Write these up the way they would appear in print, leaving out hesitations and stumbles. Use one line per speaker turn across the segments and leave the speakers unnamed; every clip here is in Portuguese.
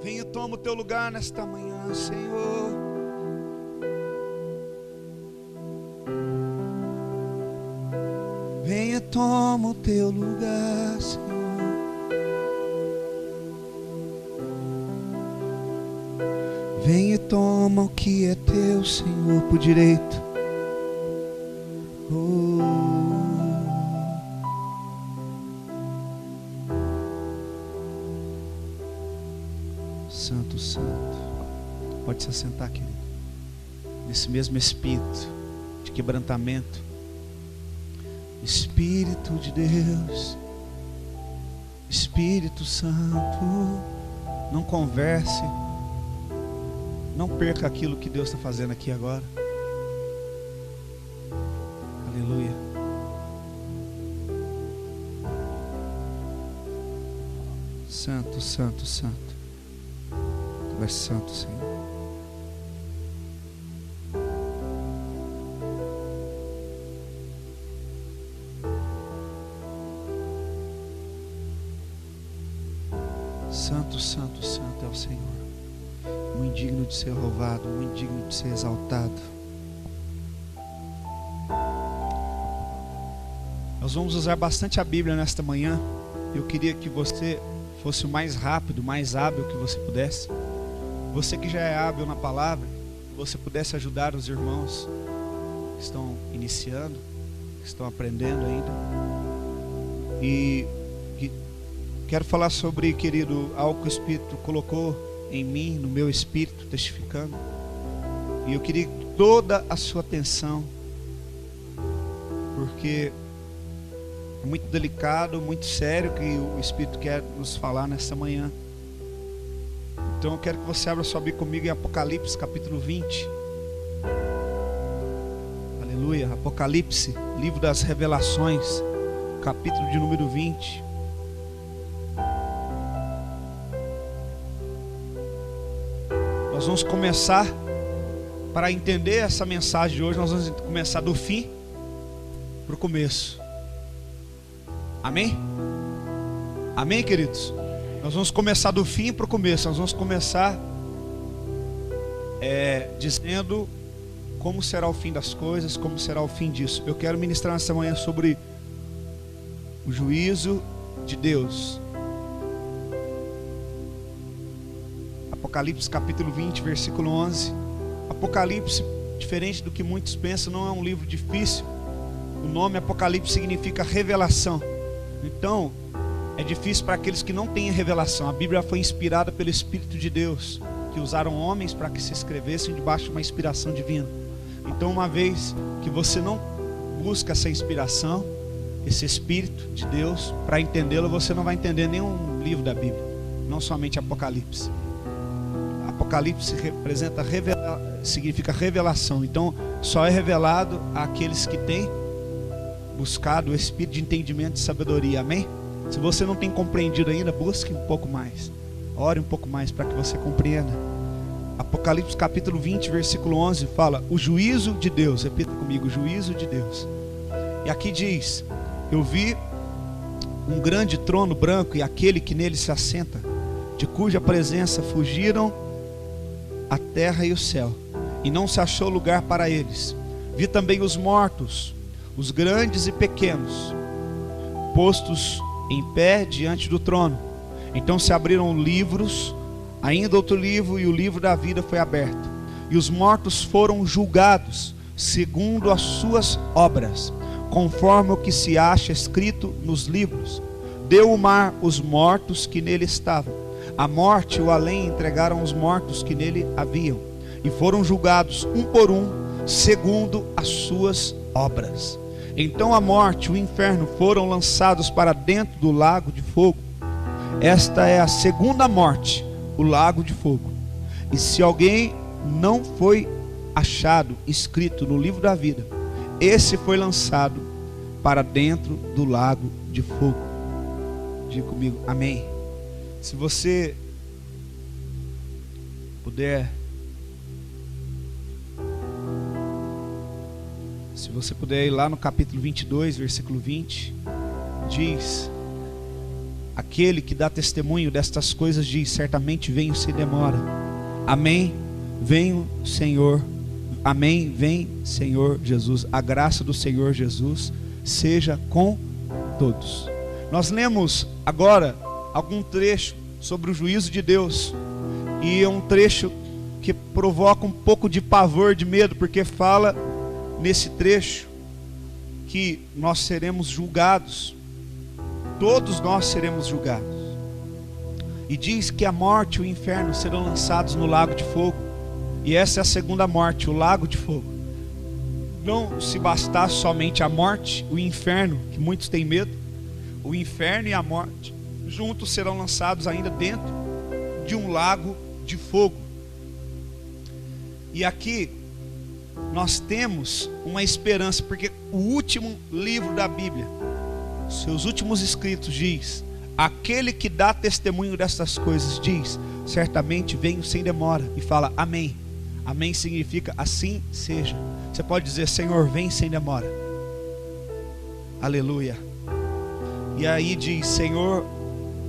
Venha e toma o teu lugar nesta manhã, Senhor. Venha e toma o teu lugar, Senhor. Venha e toma o que é teu, Senhor, por direito. Santo, Santo. Pode se assentar, querido. Nesse mesmo espírito de quebrantamento. Espírito de Deus, Espírito Santo, não converse, não perca aquilo que Deus está fazendo aqui agora. Aleluia. Santo, Santo, Santo. Tu és santo, Senhor. Santo, Santo, Santo é o Senhor. Muito digno de ser louvado, muito digno de ser exaltado. Nós vamos usar bastante a Bíblia nesta manhã. Eu queria que você fosse o mais rápido, mais hábil que você pudesse. Você que já é hábil na palavra, que você pudesse ajudar os irmãos que estão iniciando, que estão aprendendo ainda. E quero falar sobre, querido, algo que o Espírito colocou em mim, no meu espírito, testificando. E eu queria toda a sua atenção, porque é muito delicado, muito sério que o Espírito quer nos falar nessa manhã. Então eu quero que você abra sua Bíblia comigo em Apocalipse capítulo 20. Aleluia. Apocalipse, livro das revelações, capítulo de número 20. Nós vamos começar, para entender essa mensagem de hoje, nós vamos começar do fim para o começo. Amém? Amém, queridos? Nós vamos começar do fim para o começo. Nós vamos começar dizendo como será o fim das coisas, como será o fim disso. Eu quero ministrar nessa manhã sobre o juízo de Deus. Apocalipse capítulo 20, versículo 11. Apocalipse, diferente do que muitos pensam, não é um livro difícil. O nome Apocalipse significa revelação. Então, é difícil para aqueles que não têm revelação. A Bíblia foi inspirada pelo Espírito de Deus, que usaram homens para que se escrevessem debaixo de uma inspiração divina. Então, uma vez que você não busca essa inspiração, esse Espírito de Deus, para entendê-lo, você não vai entender nenhum livro da Bíblia, não somente Apocalipse. Apocalipse significa revelação. Então só é revelado àqueles que têm buscado o espírito de entendimento e sabedoria. Amém? Se você não tem compreendido ainda, busque um pouco mais, ore um pouco mais para que você compreenda. Apocalipse capítulo 20, versículo 11 fala: o juízo de Deus. Repita comigo: o juízo de Deus. E aqui diz: eu vi um grande trono branco e aquele que nele se assenta, de cuja presença fugiram a terra e o céu, e não se achou lugar para eles. Vi também os mortos, os grandes e pequenos, postos em pé diante do trono. Então se abriram livros, ainda outro livro, e o livro da vida foi aberto. E os mortos foram julgados segundo as suas obras, conforme o que se acha escrito nos livros. Deu o mar os mortos que nele estavam. A morte e o além entregaram os mortos que nele haviam, e foram julgados um por um, segundo as suas obras. Então a morte e o inferno foram lançados para dentro do lago de fogo. Esta é a segunda morte, o lago de fogo. E se alguém não foi achado escrito no livro da vida, esse foi lançado para dentro do lago de fogo. Diga comigo, amém. Se você puder, ir lá no capítulo 22, versículo 20, diz: aquele que dá testemunho destas coisas diz: certamente venho sem demora. Amém, venho Senhor. Amém, vem Senhor Jesus. A graça do Senhor Jesus seja com todos. Nós lemos agora algum trecho sobre o juízo de Deus, e é um trecho que provoca um pouco de pavor, de medo, porque fala nesse trecho que nós seremos julgados. Todos nós seremos julgados. E diz que a morte e o inferno serão lançados no lago de fogo. E essa é a segunda morte, o lago de fogo. Não se bastasse somente a morte, o inferno, que muitos têm medo, o inferno e a morte juntos serão lançados ainda dentro de um lago de fogo. E aqui nós temos uma esperança, porque o último livro da Bíblia, seus últimos escritos, diz: aquele que dá testemunho destas coisas diz: certamente venho sem demora. E fala amém. Amém significa assim seja. Você pode dizer: Senhor, vem sem demora. Aleluia. E aí diz: Senhor,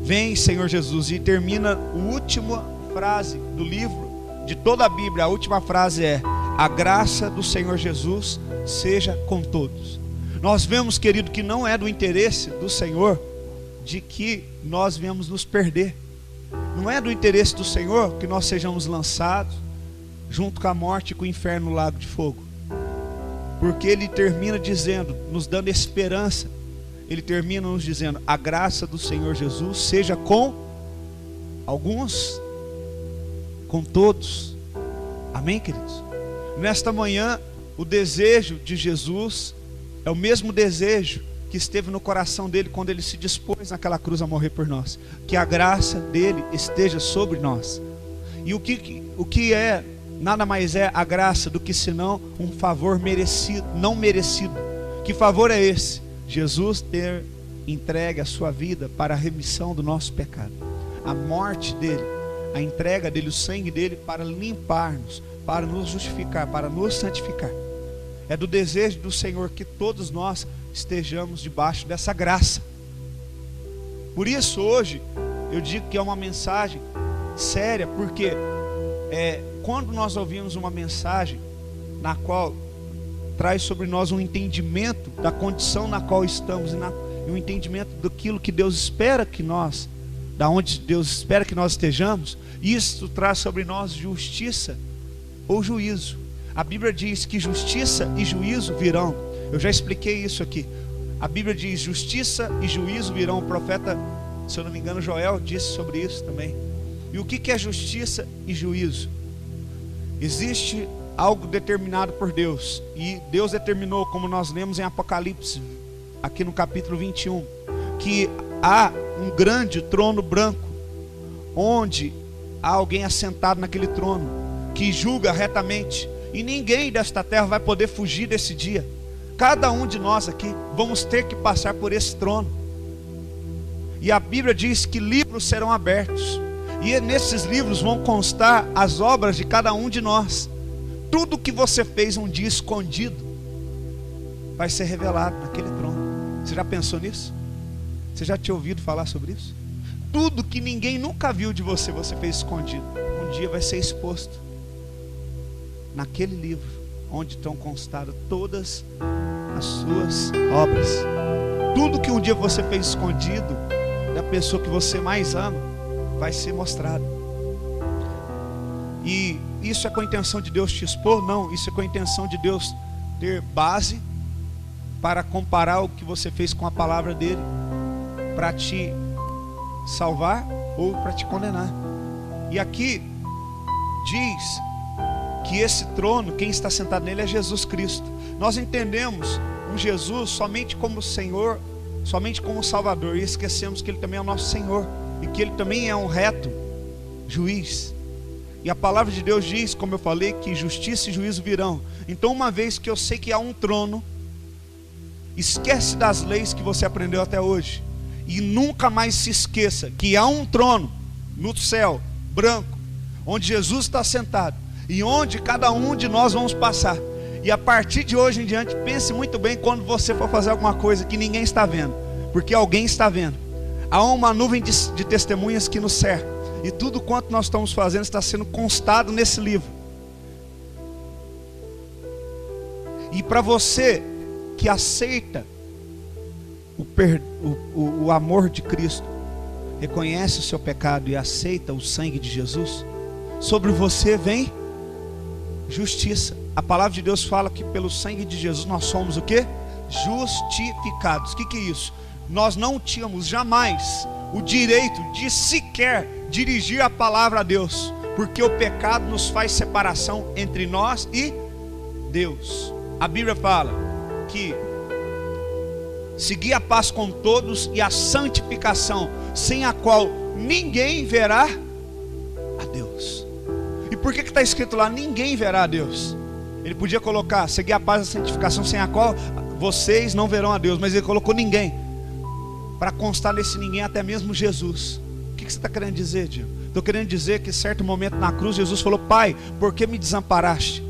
vem Senhor Jesus. E termina a última frase do livro, de toda a Bíblia. A última frase é: a graça do Senhor Jesus seja com todos. Nós vemos, querido, que não é do interesse do Senhor de que nós venhamos nos perder. Não é do interesse do Senhor que nós sejamos lançados junto com a morte e com o inferno no lago de fogo. Porque Ele termina dizendo, nos dando esperança. Ele termina nos dizendo: a graça do Senhor Jesus seja com alguns, com todos. Amém, queridos? Nesta manhã, o desejo de Jesus é o mesmo desejo que esteve no coração dele quando ele se dispôs naquela cruz a morrer por nós. Que a graça dele esteja sobre nós. E o que é, nada mais é a graça do que senão um favor merecido, não merecido. Que favor é esse? Jesus ter entregue a sua vida para a remissão do nosso pecado. A morte dele, a entrega dele, o sangue dele para limpar-nos, para nos justificar, para nos santificar. É do desejo do Senhor que todos nós estejamos debaixo dessa graça. Por isso hoje eu digo que é uma mensagem séria, porque quando nós ouvimos uma mensagem na qual traz sobre nós um entendimento da condição na qual estamos e um entendimento daquilo que Deus espera que nós, da onde Deus espera que nós estejamos, isso traz sobre nós justiça ou juízo. A Bíblia diz que justiça e juízo virão. Eu já expliquei isso aqui. A Bíblia diz: justiça e juízo virão. O profeta, se eu não me engano, Joel disse sobre isso também. E o que é justiça e juízo? Existe algo determinado por Deus, e Deus determinou, como nós lemos em Apocalipse, aqui no capítulo 21, que há um grande trono branco, onde há alguém assentado naquele trono, que julga retamente, e ninguém desta terra vai poder fugir desse dia. Cada um de nós aqui vamos ter que passar por esse trono. E a Bíblia diz que livros serão abertos, e nesses livros vão constar as obras de cada um de nós. Tudo que você fez um dia escondido vai ser revelado naquele trono. Você já pensou nisso? Você já tinha ouvido falar sobre isso? Tudo que ninguém nunca viu de você, você fez escondido, um dia vai ser exposto naquele livro, onde estão constadas todas as suas obras. Tudo que um dia você fez escondido da pessoa que você mais ama vai ser mostrado. E isso é com a intenção de Deus te expor? Não, isso é com a intenção de Deus ter base para comparar o que você fez com a palavra dele, para te salvar ou para te condenar. E aqui diz que esse trono, quem está sentado nele é Jesus Cristo. Nós entendemos um Jesus somente como Senhor, somente como Salvador, e esquecemos que Ele também é o nosso Senhor, e que Ele também é um reto juiz. E a palavra de Deus diz, como eu falei, que justiça e juízo virão. Então, uma vez que eu sei que há um trono, esquece das leis que você aprendeu até hoje, e nunca mais se esqueça que há um trono no céu, branco, onde Jesus está sentado, e onde cada um de nós vamos passar. E a partir de hoje em diante, pense muito bem quando você for fazer alguma coisa que ninguém está vendo, porque alguém está vendo. Há uma nuvem de testemunhas que nos cerca. E tudo quanto nós estamos fazendo está sendo constado nesse livro. E para você que aceita o amor de Cristo, reconhece o seu pecado e aceita o sangue de Jesus, sobre você vem justiça. A palavra de Deus fala que pelo sangue de Jesus nós somos o quê? Justificados. O que é isso? Nós não tínhamos jamais o direito de sequer dirigir a palavra a Deus, porque o pecado nos faz separação entre nós e Deus. A Bíblia fala que seguir a paz com todos e a santificação, sem a qual ninguém verá a Deus. E por que está escrito lá, ninguém verá a Deus? Ele podia colocar, seguir a paz e a santificação, sem a qual vocês não verão a Deus. Mas ele colocou ninguém, para constar nesse ninguém até mesmo Jesus. O que você está querendo dizer, Diego? Estou querendo dizer que em certo momento na cruz, Jesus falou, Pai, por que me desamparaste?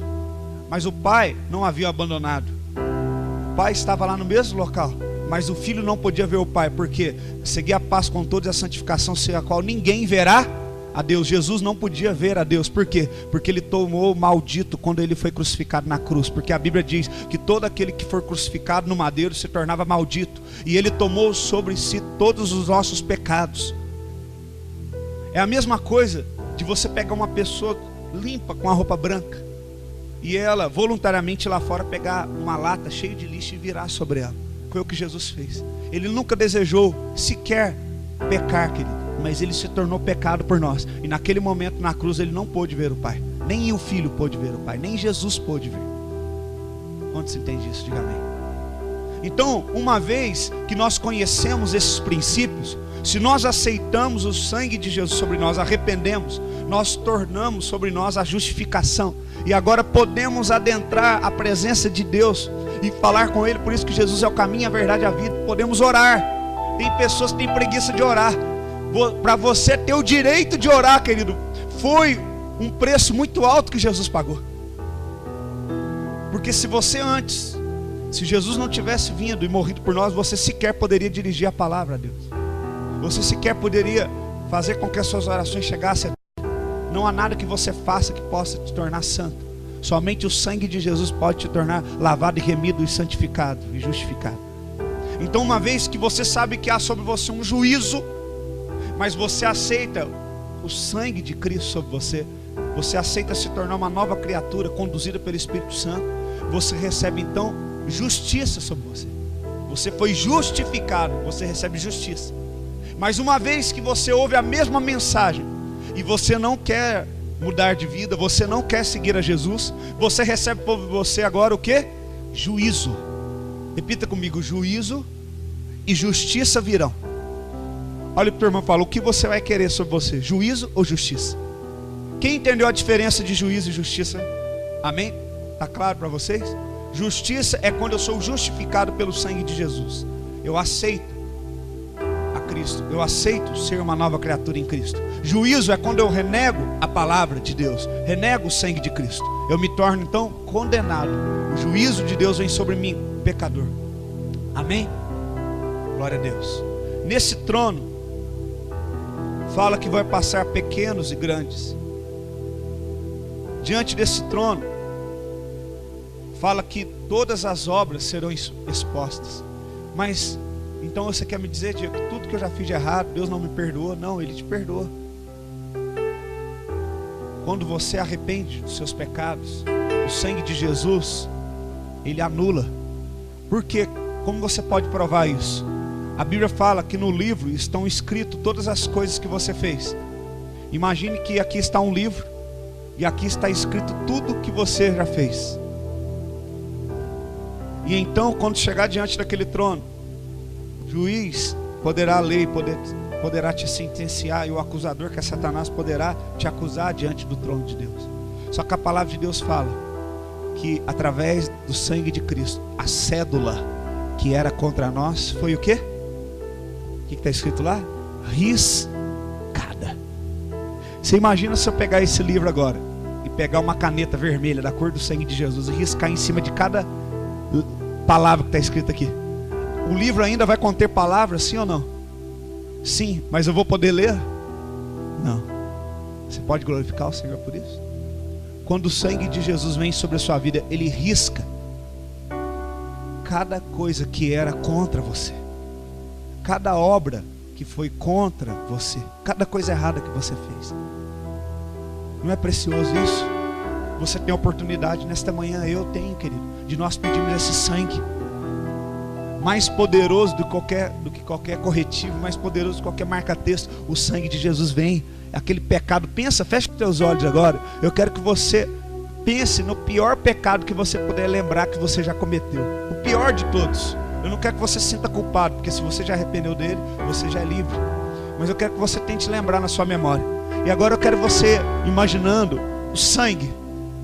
Mas o Pai não havia abandonado. O Pai estava lá no mesmo local, mas o Filho não podia ver o Pai, porque seguir a paz com todos e a santificação, sem a qual ninguém verá a Deus. Jesus não podia ver a Deus. Por quê? Porque ele tomou o maldito quando ele foi crucificado na cruz. Porque a Bíblia diz que todo aquele que for crucificado no madeiro se tornava maldito. E ele tomou sobre si todos os nossos pecados. É a mesma coisa de você pegar uma pessoa limpa com a roupa branca e ela voluntariamente lá fora pegar uma lata cheia de lixo e virar sobre ela. Foi o que Jesus fez. Ele nunca desejou sequer pecar, querido, mas ele se tornou pecado por nós. E naquele momento na cruz ele não pôde ver o Pai. Nem o Filho pôde ver o Pai. Nem Jesus pôde ver. Quando se entende isso? Diga amém. Então, uma vez que nós conhecemos esses princípios, se nós aceitamos o sangue de Jesus sobre nós, arrependemos, nós tornamos sobre nós a justificação. E agora podemos adentrar a presença de Deus e falar com Ele. Por isso que Jesus é o caminho, a verdade e a vida. Podemos orar. Tem pessoas que têm preguiça de orar. Para você ter o direito de orar, querido, foi um preço muito alto que Jesus pagou. Porque se você antes, se Jesus não tivesse vindo e morrido por nós, você sequer poderia dirigir a palavra a Deus. Você sequer poderia fazer com que as suas orações chegassem a Deus. Não há nada que você faça que possa te tornar santo. Somente o sangue de Jesus pode te tornar lavado e remido e santificado e justificado. Então, uma vez que você sabe que há sobre você um juízo, mas você aceita o sangue de Cristo sobre você, você aceita se tornar uma nova criatura conduzida pelo Espírito Santo, você recebe então justiça sobre você. Você foi justificado, você recebe justiça. Mas uma vez que você ouve a mesma mensagem e você não quer mudar de vida, você não quer seguir a Jesus, você recebe por você agora o que? Juízo. Repita comigo, juízo e justiça virão. Olha para o teu irmão e fala, o que você vai querer sobre você? Juízo ou justiça? Quem entendeu a diferença de juízo e justiça? Amém? Está claro para vocês? Justiça é quando eu sou justificado pelo sangue de Jesus. Eu aceito a Cristo. Eu aceito ser uma nova criatura em Cristo. Juízo é quando eu renego a palavra de Deus, renego o sangue de Cristo. Eu me torno então condenado. O juízo de Deus vem sobre mim, pecador. Amém? Glória a Deus. Nesse trono fala que vai passar pequenos e grandes. Diante desse trono fala que todas as obras serão expostas. Mas então você quer me dizer, Diego, que tudo que eu já fiz de errado, Deus não me perdoa? Não, Ele te perdoa. Quando você arrepende dos seus pecados, o sangue de Jesus, Ele anula. Por quê? Como você pode provar isso? A Bíblia fala que no livro estão escritas todas as coisas que você fez. Imagine que aqui está um livro e aqui está escrito tudo que você já fez. E então, quando chegar diante daquele trono, o juiz poderá ler, poderá te sentenciar, e o acusador, que é Satanás, poderá te acusar diante do trono de Deus. Só que a palavra de Deus fala que através do sangue de Cristo, a cédula que era contra nós foi o quê? O que está escrito lá? Riscada. Você imagina se eu pegar esse livro agora e pegar uma caneta vermelha da cor do sangue de Jesus e riscar em cima de cada palavra que está escrita aqui. O livro ainda vai conter palavras, sim ou não? Sim, mas eu vou poder ler? Não. Você pode glorificar o Senhor por isso? Quando o sangue de Jesus vem sobre a sua vida, Ele risca cada coisa que era contra você, cada obra que foi contra você, cada coisa errada que você fez. Não é precioso isso? Você tem a oportunidade nesta manhã, eu tenho, querido, de nós pedirmos esse sangue mais poderoso do que qualquer corretivo, mais poderoso do que qualquer marca-texto. O sangue de Jesus vem. Aquele pecado, pensa, fecha os teus olhos agora. Eu quero que você pense no pior pecado que você puder lembrar que você já cometeu, o pior de todos. Eu não quero que você se sinta culpado, porque se você já arrependeu dele, você já é livre. Mas eu quero que você tente lembrar na sua memória. E agora eu quero você imaginando o sangue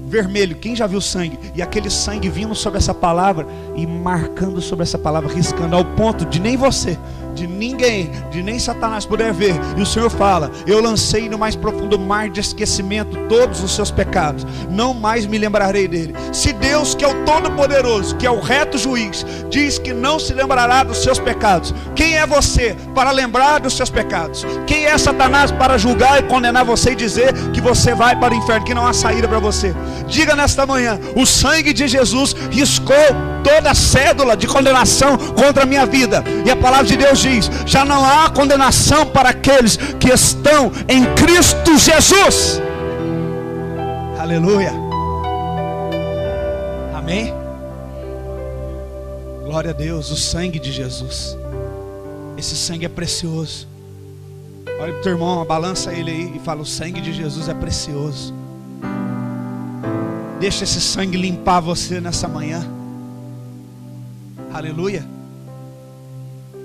vermelho. Quem já viu sangue? E aquele sangue vindo sobre essa palavra e marcando sobre essa palavra, riscando, ao ponto de nem você, de ninguém, de nem Satanás poder ver. E o Senhor fala: eu lancei no mais profundo mar de esquecimento todos os seus pecados, não mais me lembrarei dele. Se Deus, que é o Todo-Poderoso, que é o reto juiz, diz que não se lembrará dos seus pecados, quem é você para lembrar dos seus pecados? Quem é Satanás para julgar e condenar você e dizer que você vai para o inferno, que não há saída para você? Diga nesta manhã: o sangue de Jesus riscou toda a cédula de condenação contra a minha vida. E a palavra de Deus diz: já não há condenação para aqueles que estão em Cristo Jesus. Aleluia. Amém. Glória a Deus. O sangue de Jesus, esse sangue é precioso. Olha para o teu irmão, balança ele aí e fala: o sangue de Jesus é precioso. Deixa esse sangue limpar você nessa manhã. Aleluia.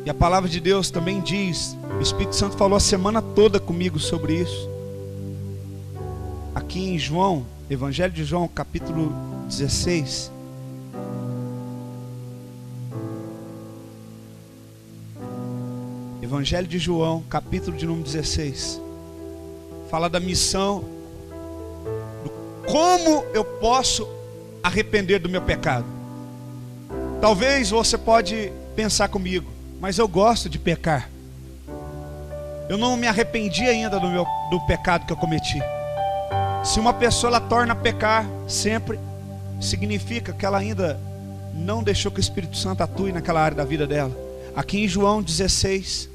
E a palavra de Deus também diz, o Espírito Santo falou a semana toda comigo sobre isso. Aqui em João, Evangelho de João, capítulo 16. Evangelho de João, capítulo de número 16. Fala da missão, como eu posso arrepender do meu pecado. Talvez você pode pensar comigo: mas eu gosto de pecar, eu não me arrependi ainda do pecado que eu cometi. Se uma pessoa ela torna a pecar sempre, significa que ela ainda não deixou que o Espírito Santo atue naquela área da vida dela. Aqui em João 16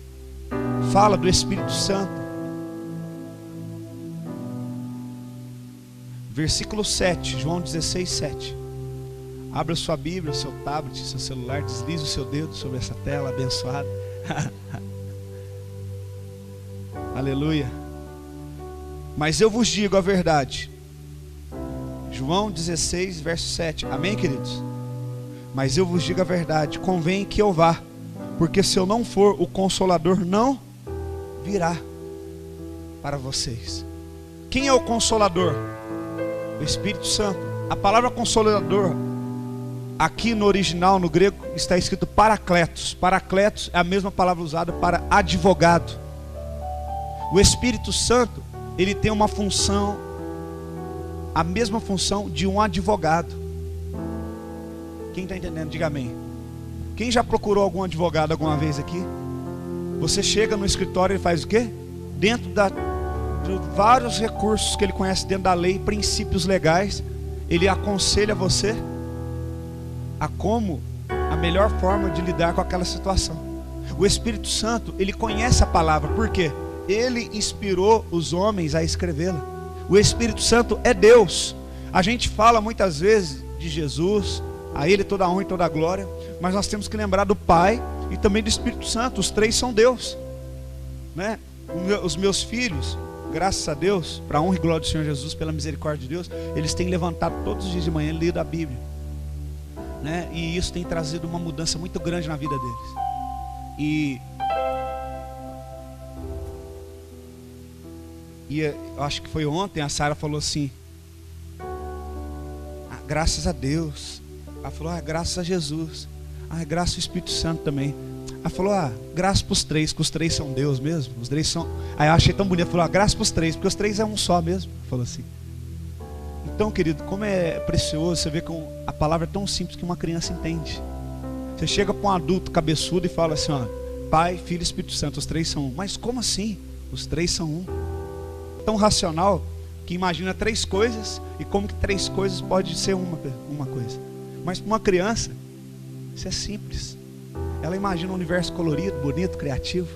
fala do Espírito Santo. Versículo 7, João 16, 7. Abra sua Bíblia, o seu tablet, seu celular, deslize o seu dedo sobre essa tela abençoada. Aleluia. Mas eu vos digo a verdade. João 16, verso 7. Amém, queridos? Mas eu vos digo a verdade, convém que eu vá, porque se eu não for, o Consolador não virá para vocês. Quem é o Consolador? O Espírito Santo. A palavra Consolador, aqui no original, no grego, está escrito Paracletos. Paracletos é a mesma palavra usada para advogado. O Espírito Santo, ele tem uma função, a mesma função de um advogado. Quem está entendendo? Diga amém. Quem já procurou algum advogado alguma vez aqui? Você chega no escritório e faz o quê? Dentro de vários recursos que ele conhece dentro da lei, princípios legais, ele aconselha você a como a melhor forma de lidar com aquela situação. O Espírito Santo, ele conhece a palavra. Por quê? Ele inspirou os homens a escrevê-la. O Espírito Santo é Deus. A gente fala muitas vezes de Jesus, a Ele toda a honra e toda a glória, mas nós temos que lembrar do Pai e também do Espírito Santo. Os três são Deus, né? Os meus filhos, graças a Deus, para a honra e glória do Senhor Jesus, pela misericórdia de Deus, eles têm levantado todos os dias de manhã, lido a Bíblia, né? E isso tem trazido uma mudança muito grande na vida deles. E eu acho que foi ontem, a Sara falou assim: graças a Deus. Ela falou: graças a Jesus. Graças ao Espírito Santo também. Ela falou: graças para os três, que os três são Deus mesmo. Os três são. Aí eu achei tão bonito. Ela falou: graças para os três, porque os três é um só mesmo. Ela falou assim. Então, querido, como é precioso você ver que a palavra é tão simples que uma criança entende. Você chega para um adulto cabeçudo e fala assim: Pai, Filho e Espírito Santo, os três são um. Mas como assim? Os três são um. Tão racional que imagina três coisas e como que três coisas pode ser uma coisa. Mas para uma criança, isso é simples. Ela imagina um universo colorido, bonito, criativo.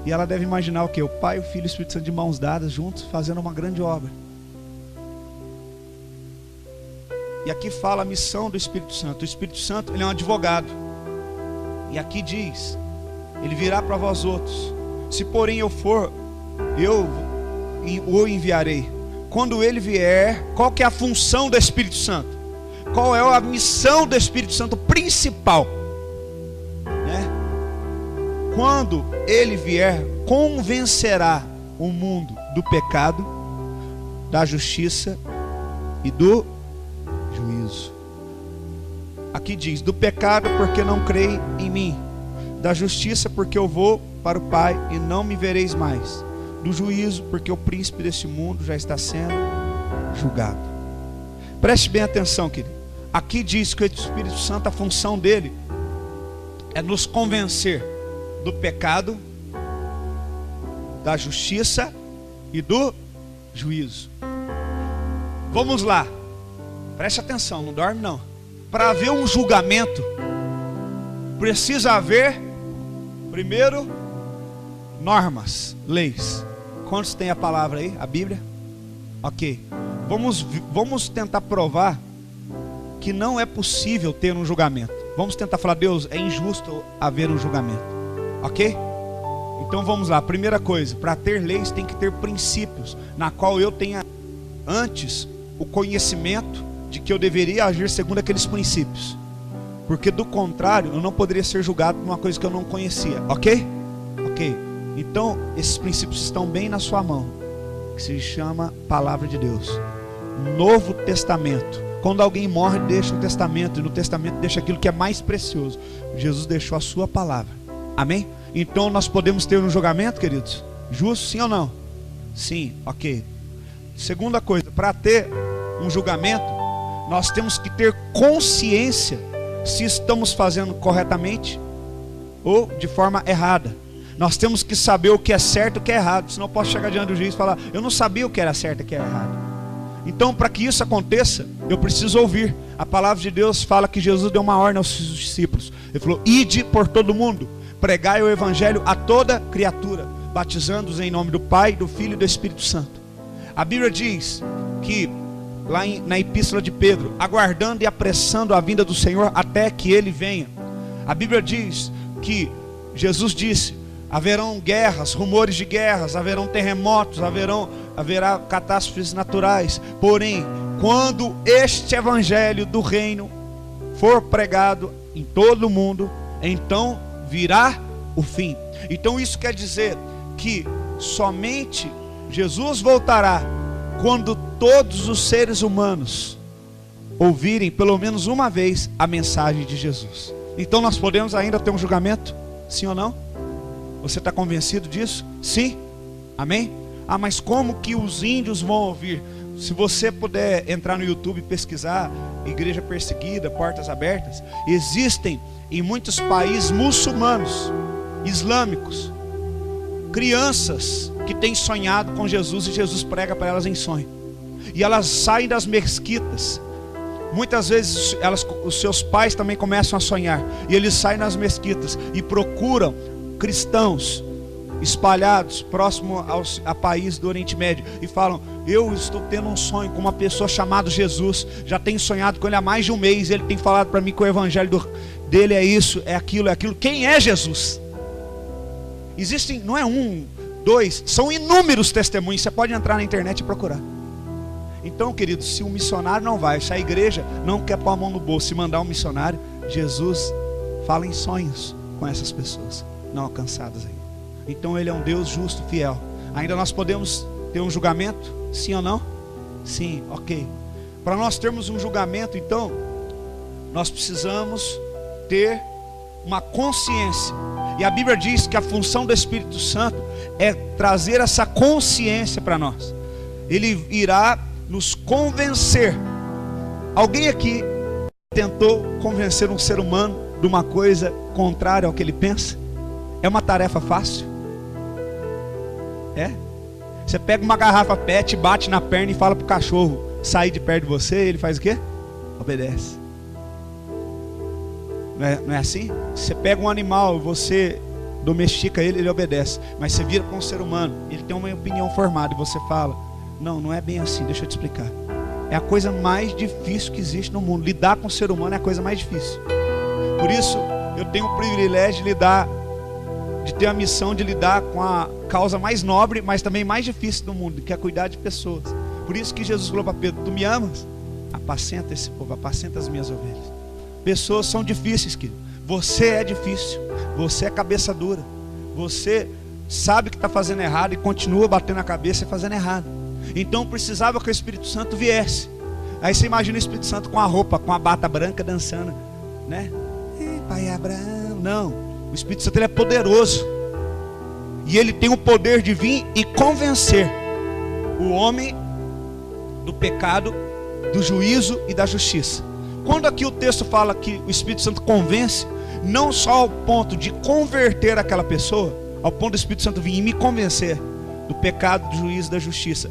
E ela deve imaginar o quê? O Pai, o Filho e o Espírito Santo de mãos dadas, juntos, fazendo uma grande obra. E aqui fala a missão do Espírito Santo. O Espírito Santo, ele é um advogado. E aqui diz, ele virá para vós outros. Se porém eu for, eu o enviarei. Quando ele vier, qual que é a função do Espírito Santo? Qual é a missão do Espírito Santo principal? Né? Quando ele vier, convencerá o mundo do pecado, da justiça e do juízo. Aqui diz, do pecado porque não creem em mim, da justiça porque eu vou para o Pai e não me vereis mais, do juízo porque o príncipe deste mundo já está sendo julgado. Preste bem atenção, querido. Aqui diz que o Espírito Santo, a função dele é nos convencer do pecado, da justiça e do juízo. Vamos lá, preste atenção, não dorme não. Para haver um julgamento, precisa haver, primeiro, normas, leis. Quantos tem a palavra aí, a Bíblia? Ok, vamos tentar provar que não é possível ter um julgamento. Vamos tentar falar, Deus, é injusto haver um julgamento. Ok? Então vamos lá, primeira coisa, para ter leis tem que ter princípios, na qual eu tenha antes o conhecimento de que eu deveria agir segundo aqueles princípios, porque do contrário eu não poderia ser julgado por uma coisa que eu não conhecia. Ok? Ok, então esses princípios estão bem na sua mão, que se chama Palavra de Deus. Novo Testamento. Quando alguém morre, deixa um testamento, e no testamento deixa aquilo que é mais precioso. Jesus deixou a sua palavra. Amém? Então nós podemos ter um julgamento, queridos? Justo, sim ou não? Sim, ok. Segunda coisa, para ter um julgamento, nós temos que ter consciência se estamos fazendo corretamente ou de forma errada. Nós temos que saber o que é certo e o que é errado. Senão eu posso chegar diante do juiz e falar, eu não sabia o que era certo e o que era errado. Então, para que isso aconteça, eu preciso ouvir. A palavra de Deus fala que Jesus deu uma ordem aos seus discípulos. Ele falou, ide por todo mundo, pregai o evangelho a toda criatura, batizando-os em nome do Pai, do Filho e do Espírito Santo. A Bíblia diz que, lá na epístola de Pedro, aguardando e apressando a vinda do Senhor até que Ele venha. A Bíblia diz que Jesus disse, haverão guerras, rumores de guerras, haverão terremotos, haverá catástrofes naturais. Porém, quando este evangelho do reino for pregado em todo o mundo, então virá o fim. Então isso quer dizer que somente Jesus voltará quando todos os seres humanos ouvirem pelo menos uma vez a mensagem de Jesus. Então nós podemos ainda ter um julgamento? Sim ou não? Você está convencido disso? Sim? Amém? Ah, mas como que os índios vão ouvir? Se você puder entrar no YouTube e pesquisar igreja perseguida, portas abertas, existem em muitos países muçulmanos, islâmicos, crianças que têm sonhado com Jesus e Jesus prega para elas em sonho. E elas saem das mesquitas. Muitas vezes os seus pais também começam a sonhar. E eles saem nas mesquitas e procuram cristãos espalhados próximo a país do Oriente Médio e falam, eu estou tendo um sonho com uma pessoa chamada Jesus, já tenho sonhado com ele há mais de um mês, ele tem falado para mim que o evangelho dele é isso, é aquilo. Quem é Jesus? Existem, não é um, dois, são inúmeros testemunhos. Você pode entrar na internet e procurar. Então, queridos, se um missionário não vai, se a igreja não quer pôr a mão no bolso e mandar um missionário, Jesus fala em sonhos com essas pessoas não alcançadas ainda. Então ele é um Deus justo, fiel. Ainda nós podemos ter um julgamento? Sim ou não? Sim, ok. Para nós termos um julgamento, então, nós precisamos ter uma consciência. E a Bíblia diz que a função do Espírito Santo é trazer essa consciência para nós. Ele irá nos convencer. Alguém aqui tentou convencer um ser humano de uma coisa contrária ao que ele pensa? É uma tarefa fácil? É? Você pega uma garrafa PET, bate na perna e fala pro cachorro sair de perto de você, ele faz o quê? Obedece. Não é assim? Você pega um animal, você domestica ele, ele obedece. Mas você vira para um ser humano, ele tem uma opinião formada e você fala: não é bem assim, deixa eu te explicar. É a coisa mais difícil que existe no mundo. Lidar com o ser humano é a coisa mais difícil. Por isso eu tenho o privilégio de ter a missão de lidar com a causa mais nobre, mas também mais difícil do mundo, que é cuidar de pessoas. Por isso que Jesus falou para Pedro: tu me amas? Apacenta esse povo, apacenta as minhas ovelhas. Pessoas são difíceis, querido. Você é difícil, você é cabeça dura, você sabe que está fazendo errado e continua batendo a cabeça e fazendo errado. Então precisava que o Espírito Santo viesse. Aí você imagina o Espírito Santo com a roupa, com a bata branca dançando, né? Pai Abraão. Não, o Espírito Santo, ele é poderoso, e ele tem o poder de vir e convencer o homem do pecado, do juízo e da justiça. Quando aqui o texto fala que o Espírito Santo convence, não só ao ponto de converter aquela pessoa, ao ponto do Espírito Santo vir e me convencer do pecado, do juízo e da justiça,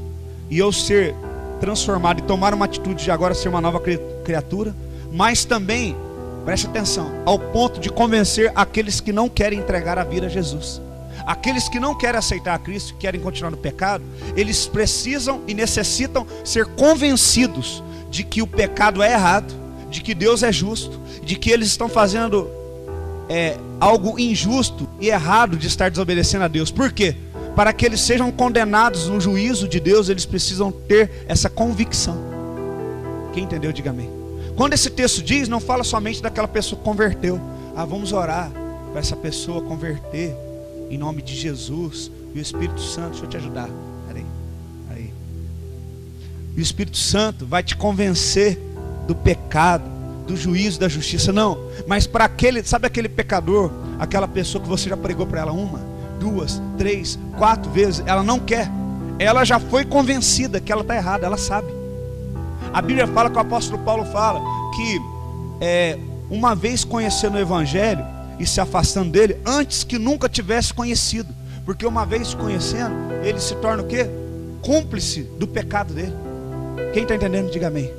e eu ser transformado e tomar uma atitude de agora ser uma nova criatura, mas também, preste atenção, ao ponto de convencer aqueles que não querem entregar a vida a Jesus. Aqueles que não querem aceitar a Cristo, que querem continuar no pecado, eles precisam e necessitam ser convencidos de que o pecado é errado, de que Deus é justo, de que eles estão fazendo algo injusto e errado de estar desobedecendo a Deus. Por quê? Para que eles sejam condenados no juízo de Deus, eles precisam ter essa convicção. Quem entendeu, diga amém. Quando esse texto diz, não fala somente daquela pessoa que converteu. Vamos orar para essa pessoa converter em nome de Jesus. E o Espírito Santo, deixa eu te ajudar. Aí. E o Espírito Santo vai te convencer do pecado, do juízo, da justiça. Não, mas para aquele, sabe aquele pecador, aquela pessoa que você já pregou para ela 1, 2, 3, 4 vezes, ela não quer, ela já foi convencida que ela está errada, ela sabe. A Bíblia fala, que o apóstolo Paulo fala, que uma vez conhecendo o Evangelho e se afastando dele, antes que nunca tivesse conhecido, porque uma vez conhecendo, ele se torna o quê? Cúmplice do pecado dele. Quem está entendendo, diga amém.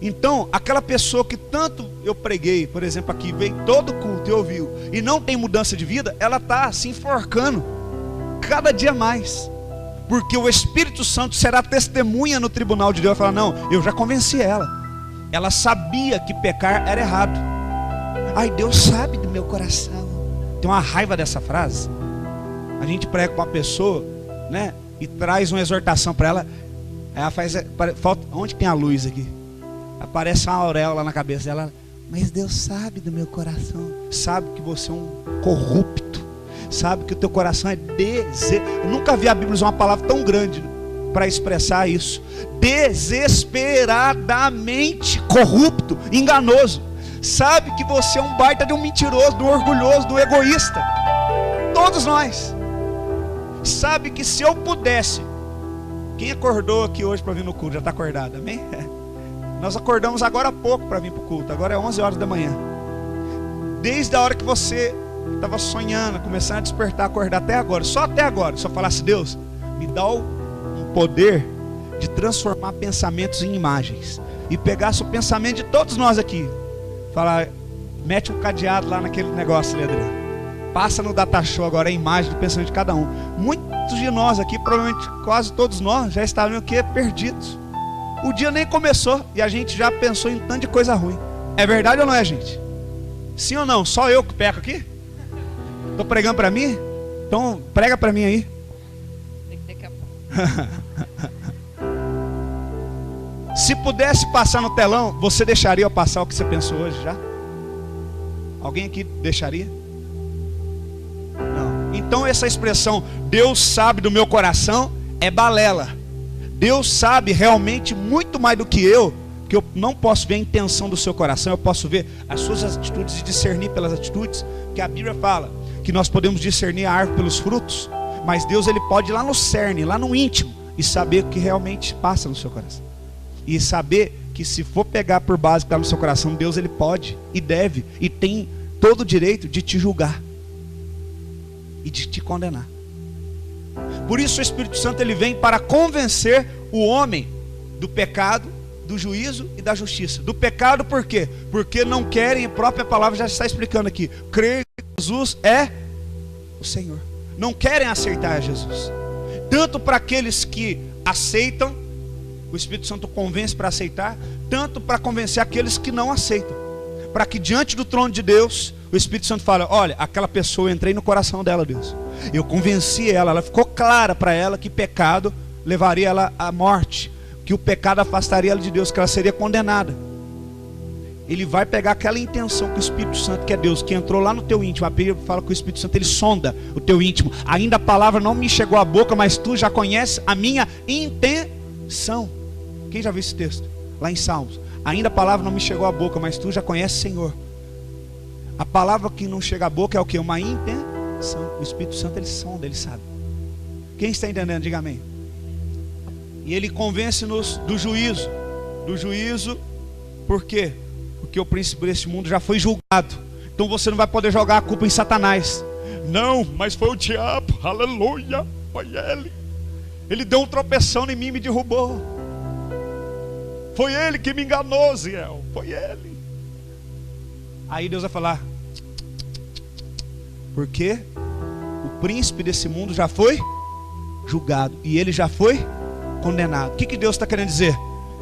Então, aquela pessoa que tanto eu preguei, por exemplo aqui, veio todo culto e ouviu, e não tem mudança de vida, ela está se enforcando cada dia mais, porque o Espírito Santo será testemunha no tribunal de Deus. Vai falar: não, eu já convenci ela sabia que pecar era errado. Ai, Deus sabe do meu coração. Tem uma raiva dessa frase. A gente prega com uma pessoa, né, e traz uma exortação para ela, ela faz, falta, onde tem a luz aqui? Aparece uma auréola na cabeça dela. Mas Deus sabe do meu coração. Sabe que você é um corrupto. Sabe que o teu coração é Eu nunca vi a Bíblia usar uma palavra tão grande para expressar isso. Desesperadamente corrupto, enganoso. Sabe que você é um baita de um mentiroso, de um orgulhoso, de um egoísta. Todos nós. Sabe que se eu pudesse. Quem acordou aqui hoje para vir no culto? Já está acordado, amém? Nós acordamos agora há pouco para vir para o culto. Agora é 11 horas da manhã. Desde a hora que você estava sonhando, começando a despertar, acordar até agora, só até agora, só falasse: Deus, me dá um poder de transformar pensamentos em imagens, e pegasse o pensamento de todos nós aqui, falar: mete um cadeado lá naquele negócio ali, Adriano, passa no data show agora a imagem do pensamento de cada um. Muitos de nós aqui, provavelmente quase todos nós, já estavam o quê? Perdidos. O dia nem começou e a gente já pensou em tanto de coisa ruim. É verdade ou não é, gente? Sim ou não? Só eu que peco aqui? Estou pregando para mim? Então prega para mim aí. Daqui a pouco. Se pudesse passar no telão, você deixaria eu passar o que você pensou hoje já? Alguém aqui deixaria? Não. Então essa expressão, Deus sabe do meu coração, é balela. Deus sabe realmente muito mais do que eu não posso ver a intenção do seu coração, eu posso ver as suas atitudes e discernir pelas atitudes, que a Bíblia fala que nós podemos discernir a árvore pelos frutos, mas Deus, ele pode ir lá no cerne, lá no íntimo, e saber o que realmente passa no seu coração, e saber que se for pegar por base que está no seu coração, Deus, ele pode e deve e tem todo o direito de te julgar e de te condenar. Por isso o Espírito Santo ele vem para convencer o homem do pecado, do juízo e da justiça. Do pecado por quê? Porque não querem, a própria palavra já está explicando aqui, crer que Jesus é o Senhor. Não querem aceitar Jesus. Tanto para aqueles que aceitam, o Espírito Santo convence para aceitar, tanto para convencer aqueles que não aceitam. Para que diante do trono de Deus, o Espírito Santo fala, olha, aquela pessoa, eu entrei no coração dela, Deus. Eu convenci ela ficou clara para ela que pecado levaria ela à morte, que o pecado afastaria ela de Deus, que ela seria condenada. Ele vai pegar aquela intenção que o Espírito Santo, que é Deus, que entrou lá no teu íntimo. A Bíblia fala que o Espírito Santo, ele sonda o teu íntimo. Ainda a palavra não me chegou à boca, mas tu já conheces a minha intenção. Quem já viu esse texto? Lá em Salmos. Ainda a palavra não me chegou à boca, mas tu já conheces, Senhor. A palavra que não chega à boca é o que? Uma intenção. O Espírito Santo ele sonda, ele sabe. Quem está entendendo? Diga amém. E ele convence-nos do juízo. Do juízo, por quê? Porque o príncipe deste mundo já foi julgado. Então você não vai poder jogar a culpa em Satanás. Não, mas foi o diabo. Aleluia, foi ele. Ele deu um tropeção em mim e me derrubou. Foi ele que me enganou, Ziel. Foi ele. Aí Deus vai falar, porque o príncipe desse mundo já foi julgado e ele já foi condenado. O que Deus está querendo dizer?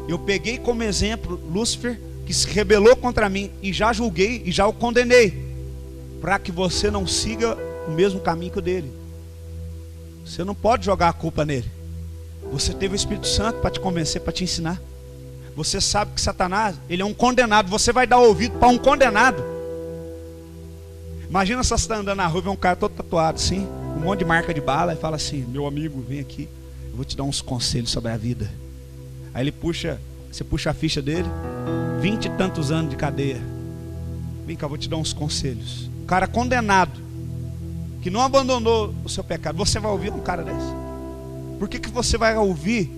Eu peguei como exemplo Lúcifer, que se rebelou contra mim, e já julguei e já o condenei, para que você não siga o mesmo caminho que o dele. Você não pode jogar a culpa nele. Você teve o Espírito Santo para te convencer, para te ensinar. Você sabe que Satanás, ele é um condenado. Você vai dar ouvido para um condenado? Imagina se você está andando na rua e vê um cara todo tatuado assim, um monte de marca de bala, e fala assim, meu amigo, vem aqui, eu vou te dar uns conselhos sobre a vida. Aí ele puxa, você puxa a ficha dele, 20 e tantos anos de cadeia. Vem cá, eu vou te dar uns conselhos. Um cara condenado, que não abandonou o seu pecado, você vai ouvir um cara desse? Por que você vai ouvir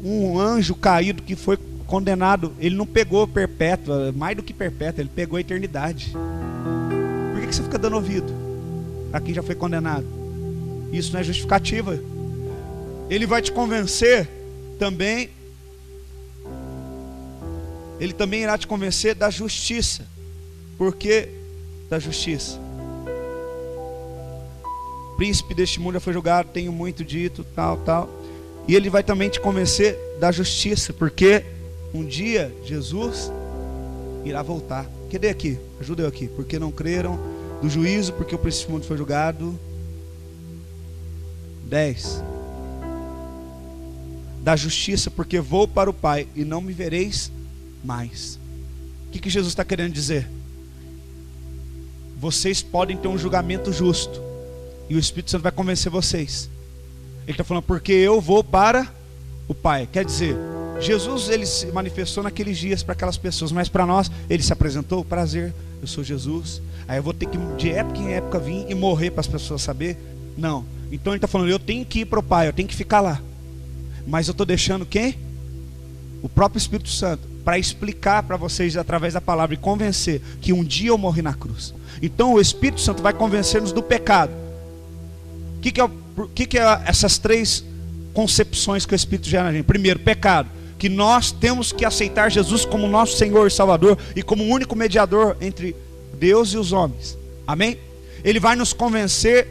um anjo caído que foi condenado? Ele não pegou perpétua, mais do que perpétua, ele pegou a eternidade. Por que você fica dando ouvido para quem já foi condenado? Isso não é justificativa. Ele vai te convencer também. Ele também irá te convencer da justiça. Por que da justiça? O príncipe deste mundo já foi julgado, tenho muito dito, tal. E ele vai também te convencer da justiça, porque um dia Jesus irá voltar. Cadê aqui? Ajuda eu aqui. Porque não creram. Do juízo, porque o príncipe do mundo foi julgado. 10. Da justiça, porque vou para o Pai e não me vereis mais. O que Jesus está querendo dizer? Vocês podem ter um julgamento justo, e o Espírito Santo vai convencer vocês. Ele está falando, porque eu vou para o Pai. Quer dizer, Jesus ele se manifestou naqueles dias para aquelas pessoas, mas para nós ele se apresentou, prazer, eu sou Jesus. Aí eu vou ter que de época em época vir e morrer para as pessoas saber? Não. Então ele está falando, eu tenho que ir para o Pai, eu tenho que ficar lá. Mas eu estou deixando quem? O próprio Espírito Santo, para explicar para vocês através da palavra e convencer que um dia eu morri na cruz. Então o Espírito Santo vai convencer-nos do pecado. O que é essas três concepções que o Espírito gera na gente? Primeiro, pecado, que nós temos que aceitar Jesus como nosso Senhor e Salvador e como o único mediador entre Deus e os homens. Amém? Ele vai nos convencer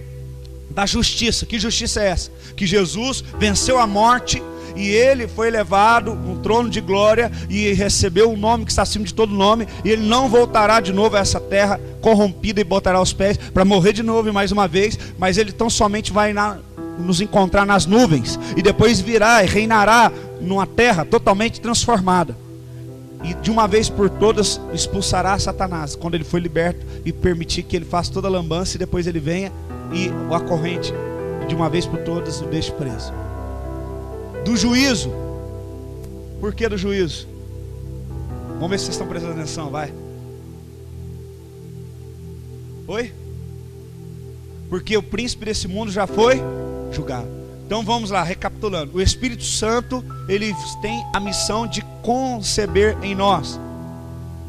da justiça. Que justiça é essa? Que Jesus venceu a morte e ele foi levado no trono de glória e recebeu o nome que está acima de todo nome, e ele não voltará de novo a essa terra corrompida e botará os pés para morrer de novo e mais uma vez, mas ele tão somente vai nos encontrar nas nuvens e depois virá e reinará numa terra totalmente transformada, e de uma vez por todas expulsará Satanás quando ele foi liberto, e permitir que ele faça toda a lambança, e depois ele venha e o acorrente de uma vez por todas o deixe preso. Do juízo. Por que do juízo? Vamos ver se vocês estão prestando atenção, vai. Oi? Porque o príncipe desse mundo já foi julgado. Então vamos lá, recapitulando. O Espírito Santo, ele tem a missão de conceber em nós,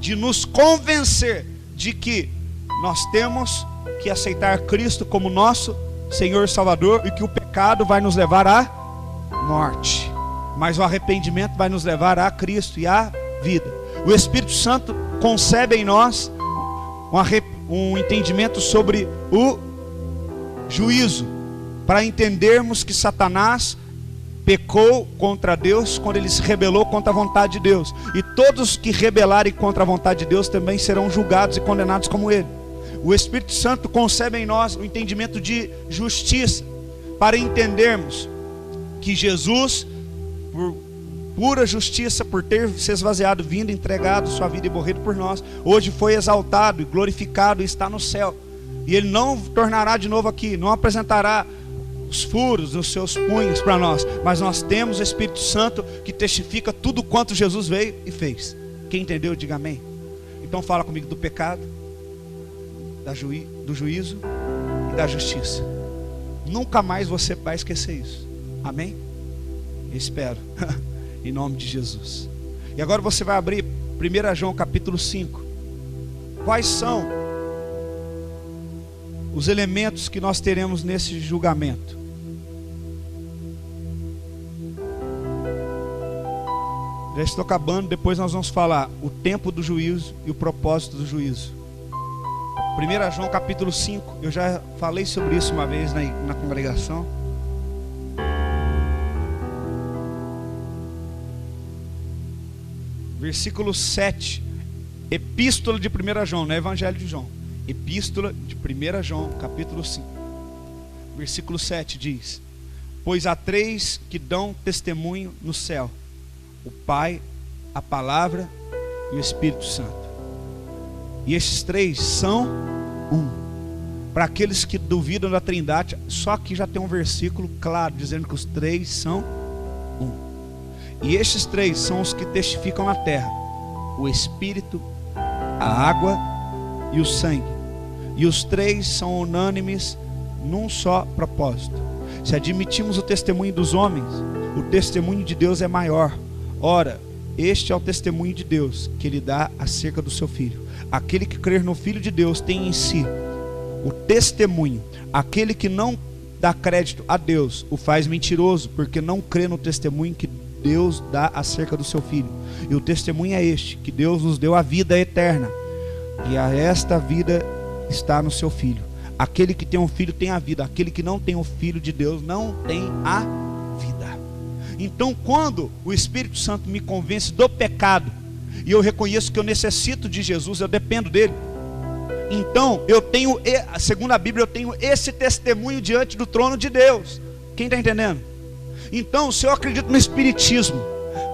de nos convencer de que nós temos que aceitar Cristo como nosso Senhor e Salvador, e que o pecado vai nos levar à morte, mas o arrependimento vai nos levar a Cristo e à vida. O Espírito Santo concebe em nós um entendimento sobre o juízo, para entendermos que Satanás pecou contra Deus quando ele se rebelou contra a vontade de Deus, e todos que rebelarem contra a vontade de Deus também serão julgados e condenados como ele. O Espírito Santo concebe em nós o entendimento de justiça, para entendermos que Jesus, por pura justiça, por ter se esvaziado, vindo, entregado sua vida e morrido por nós, hoje foi exaltado e glorificado e está no céu. E ele não tornará de novo aqui, não apresentará os furos nos seus punhos para nós, mas nós temos o Espírito Santo que testifica tudo quanto Jesus veio e fez. Quem entendeu, diga amém. Então fala comigo do pecado, do juízo e da justiça. Nunca mais você vai esquecer isso. Amém? Eu espero. Em nome de Jesus. E agora você vai abrir 1 João capítulo 5. Quais são os elementos que nós teremos nesse julgamento? Já estou acabando, depois nós vamos falar o tempo do juízo e o propósito do juízo. 1 João capítulo 5, eu já falei sobre isso uma vez na congregação. Versículo 7, Epístola de 1 João, não é Evangelho de João. Epístola de 1 João, capítulo 5, versículo 7 diz: pois há 3 que dão testemunho no céu: o Pai, a Palavra e o Espírito Santo. E estes 3 são um. Para aqueles que duvidam da Trindade, só aqui já tem um versículo claro dizendo que os 3 são um. E estes 3 são os que testificam na terra: o Espírito, a água e o sangue. E os 3 são unânimes num só propósito. Se admitimos o testemunho dos homens, o testemunho de Deus é maior. Ora, este é o testemunho de Deus que Ele dá acerca do seu Filho. Aquele que crer no Filho de Deus tem em si o testemunho. Aquele que não dá crédito a Deus o faz mentiroso, porque não crê no testemunho que Deus dá acerca do seu Filho. E o testemunho é este: que Deus nos deu a vida eterna, e a esta vida está no seu Filho. Aquele que tem um filho tem a vida, aquele que não tem o Filho de Deus não tem a vida. Então, quando o Espírito Santo me convence do pecado, e eu reconheço que eu necessito de Jesus, eu dependo dele, então eu tenho, segundo a Bíblia, eu tenho esse testemunho diante do trono de Deus. Quem está entendendo? Então, se eu acredito no Espiritismo,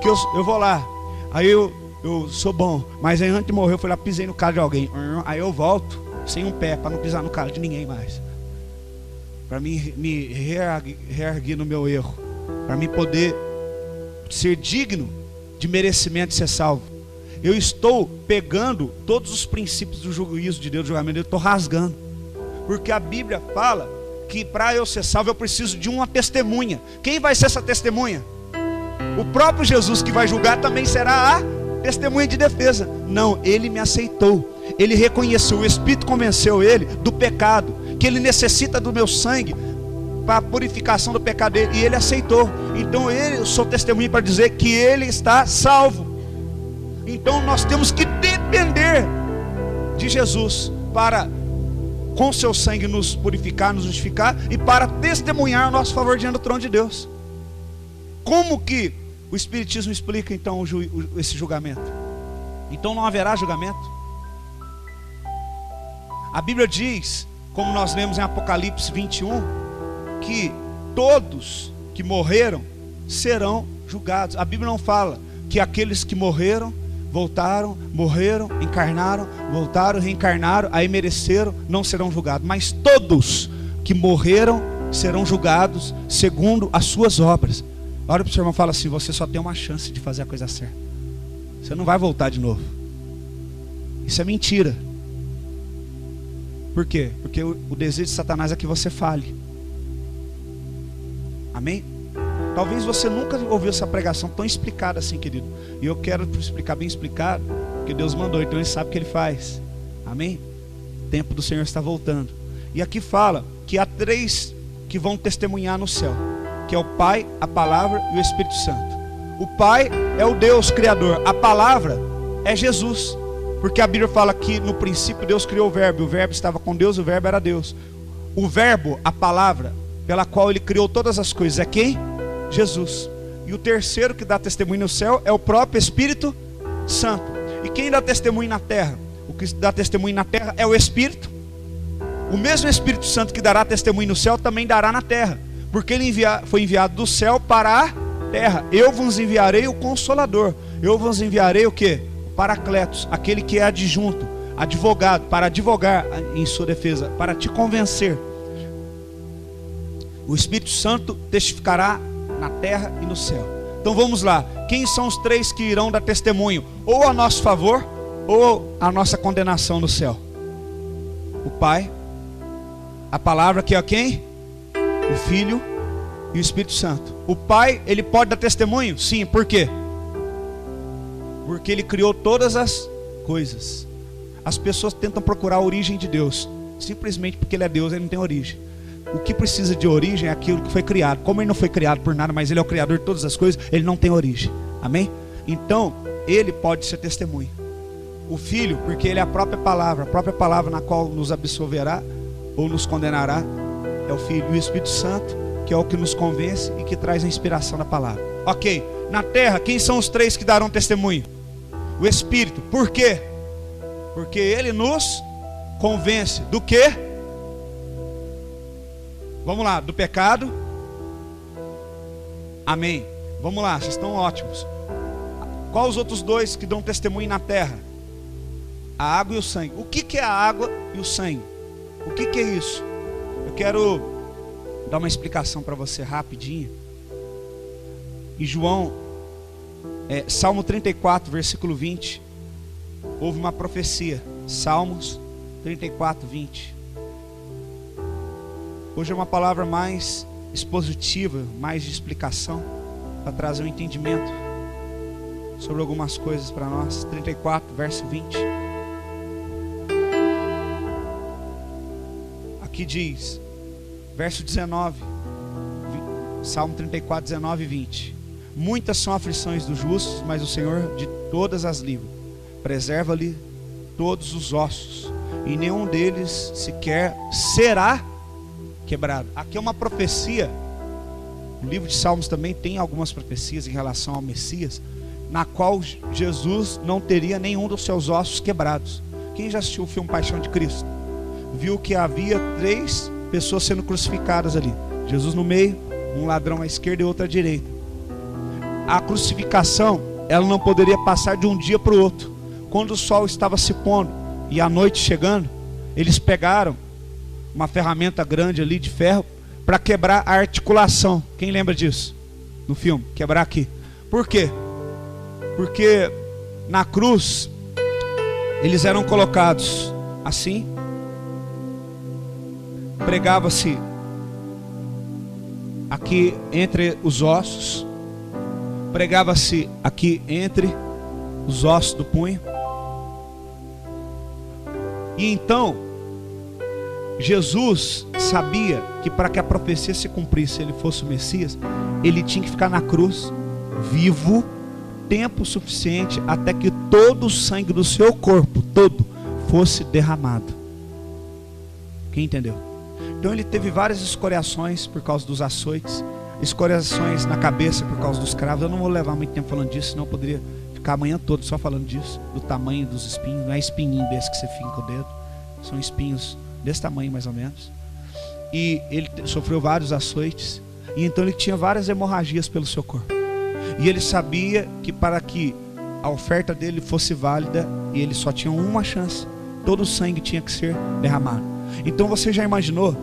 que eu vou lá, aí eu sou bom, mas aí antes de morrer eu fui lá, pisei no carro de alguém, aí eu volto sem um pé, para não pisar no carro de ninguém mais, para me reerguer no meu erro, para mim poder ser digno de merecimento de ser salvo. Eu estou pegando todos os princípios do juízo de Deus, do julgamento de Deus, estou rasgando, porque a Bíblia fala que para eu ser salvo eu preciso de uma testemunha. Quem vai ser essa testemunha? O próprio Jesus, que vai julgar, também será a testemunha de defesa. Não, ele me aceitou, ele reconheceu, o Espírito convenceu ele do pecado, que ele necessita do meu sangue para a purificação do pecado dele, e ele aceitou. Então eu sou testemunha para dizer que ele está salvo. Então nós temos que depender de Jesus para, com seu sangue, nos purificar, nos justificar, e para testemunhar a nosso favor diante do trono de Deus. Como que o Espiritismo explica então esse julgamento? Então não haverá julgamento. A Bíblia diz, como nós lemos em Apocalipse 21, que todos que morreram serão julgados. A Bíblia não fala que aqueles que morreram, voltaram, morreram, encarnaram, voltaram, reencarnaram, aí mereceram, não serão julgados. Mas todos que morreram serão julgados segundo as suas obras. Olha para o seu irmão e fala assim: você só tem uma chance de fazer a coisa certa. Você não vai voltar de novo. Isso é mentira. Por quê? Porque o desejo de Satanás é que você fale. Amém? Talvez você nunca ouviu essa pregação tão explicada assim, querido. E eu quero explicar bem explicado, porque Deus mandou, então Ele sabe o que Ele faz. Amém? O tempo do Senhor está voltando. E aqui fala que há 3 que vão testemunhar no céu, que é o Pai, a Palavra e o Espírito Santo. O Pai é o Deus Criador, a Palavra é Jesus, porque a Bíblia fala que no princípio Deus criou o Verbo estava com Deus, o Verbo era Deus. O Verbo, a Palavra, pela qual Ele criou todas as coisas, é quem? Jesus. E o terceiro que dá testemunho no céu é o próprio Espírito Santo. E quem dá testemunho na terra? O que dá testemunho na terra é o Espírito. O mesmo Espírito Santo que dará testemunho no céu também dará na terra, porque ele foi enviado do céu para a terra. Eu vos enviarei o Consolador. Eu vos enviarei o quê? O Paracletos, aquele que é adjunto, advogado, para advogar em sua defesa, para te convencer. O Espírito Santo testificará na terra e no céu. Então vamos lá. Quem são os 3 que irão dar testemunho? Ou a nosso favor, ou a nossa condenação no céu? O Pai, a Palavra, que é quem? O Filho e o Espírito Santo. O Pai, ele pode dar testemunho? Sim, por quê? Porque ele criou todas as coisas. As pessoas tentam procurar a origem de Deus, simplesmente porque ele é Deus, ele não tem origem. O que precisa de origem é aquilo que foi criado. Como ele não foi criado por nada, mas ele é o criador de todas as coisas, ele não tem origem. Amém? Então, ele pode ser testemunho. O Filho, porque ele é a própria palavra na qual nos absolverá ou nos condenará, é o Filho. E o Espírito Santo, que é o que nos convence e que traz a inspiração da palavra. Ok, na terra, quem são os 3 que darão testemunho? O Espírito. Por quê? Porque ele nos convence do quê? Vamos lá, do pecado. Amém. Vamos lá, vocês estão ótimos. Qual os outros 2 que dão testemunho na terra? A água e o sangue. O que é a água e o sangue? O que é isso? Eu quero dar uma explicação para você rapidinho. Em João, Salmo 34, versículo 20, houve uma profecia. Salmos 34, 20. Hoje é uma palavra mais expositiva, mais de explicação, para trazer um entendimento sobre algumas coisas para nós. 34, verso 20. Aqui diz, verso 19, Salmo 34, 19 e 20. Muitas são aflições dos justos, mas o Senhor de todas as livra. Preserva-lhe todos os ossos, e nenhum deles sequer será quebrado. Aqui é uma profecia. O livro de Salmos também tem algumas profecias em relação ao Messias, na qual Jesus não teria nenhum dos seus ossos quebrados. Quem já assistiu o filme Paixão de Cristo viu que havia 3 pessoas sendo crucificadas ali, Jesus no meio, um ladrão à esquerda e outro à direita. A crucificação, ela não poderia passar de um dia para o outro. Quando o sol estava se pondo e a noite chegando, eles pegaram uma ferramenta grande ali de ferro para quebrar a articulação. Quem lembra disso? No filme, quebrar aqui. Por quê? Porque na cruz eles eram colocados assim, pregava-se aqui entre os ossos, pregava-se aqui entre os ossos do punho. E então Jesus sabia que para que a profecia se cumprisse, ele fosse o Messias, ele tinha que ficar na cruz, vivo, tempo suficiente até que todo o sangue do seu corpo, todo, fosse derramado. Quem entendeu? Então ele teve várias escoriações por causa dos açoites, escoriações na cabeça por causa dos cravos. Eu não vou levar muito tempo falando disso, senão eu poderia ficar a manhã toda só falando disso, do tamanho dos espinhos. Não é espinhinho desse que você finca o dedo, são espinhos desse tamanho mais ou menos. E ele sofreu vários açoites, e então ele tinha várias hemorragias pelo seu corpo. E ele sabia que para que a oferta dele fosse válida, e ele só tinha uma chance, todo o sangue tinha que ser derramado. Então você já imaginou?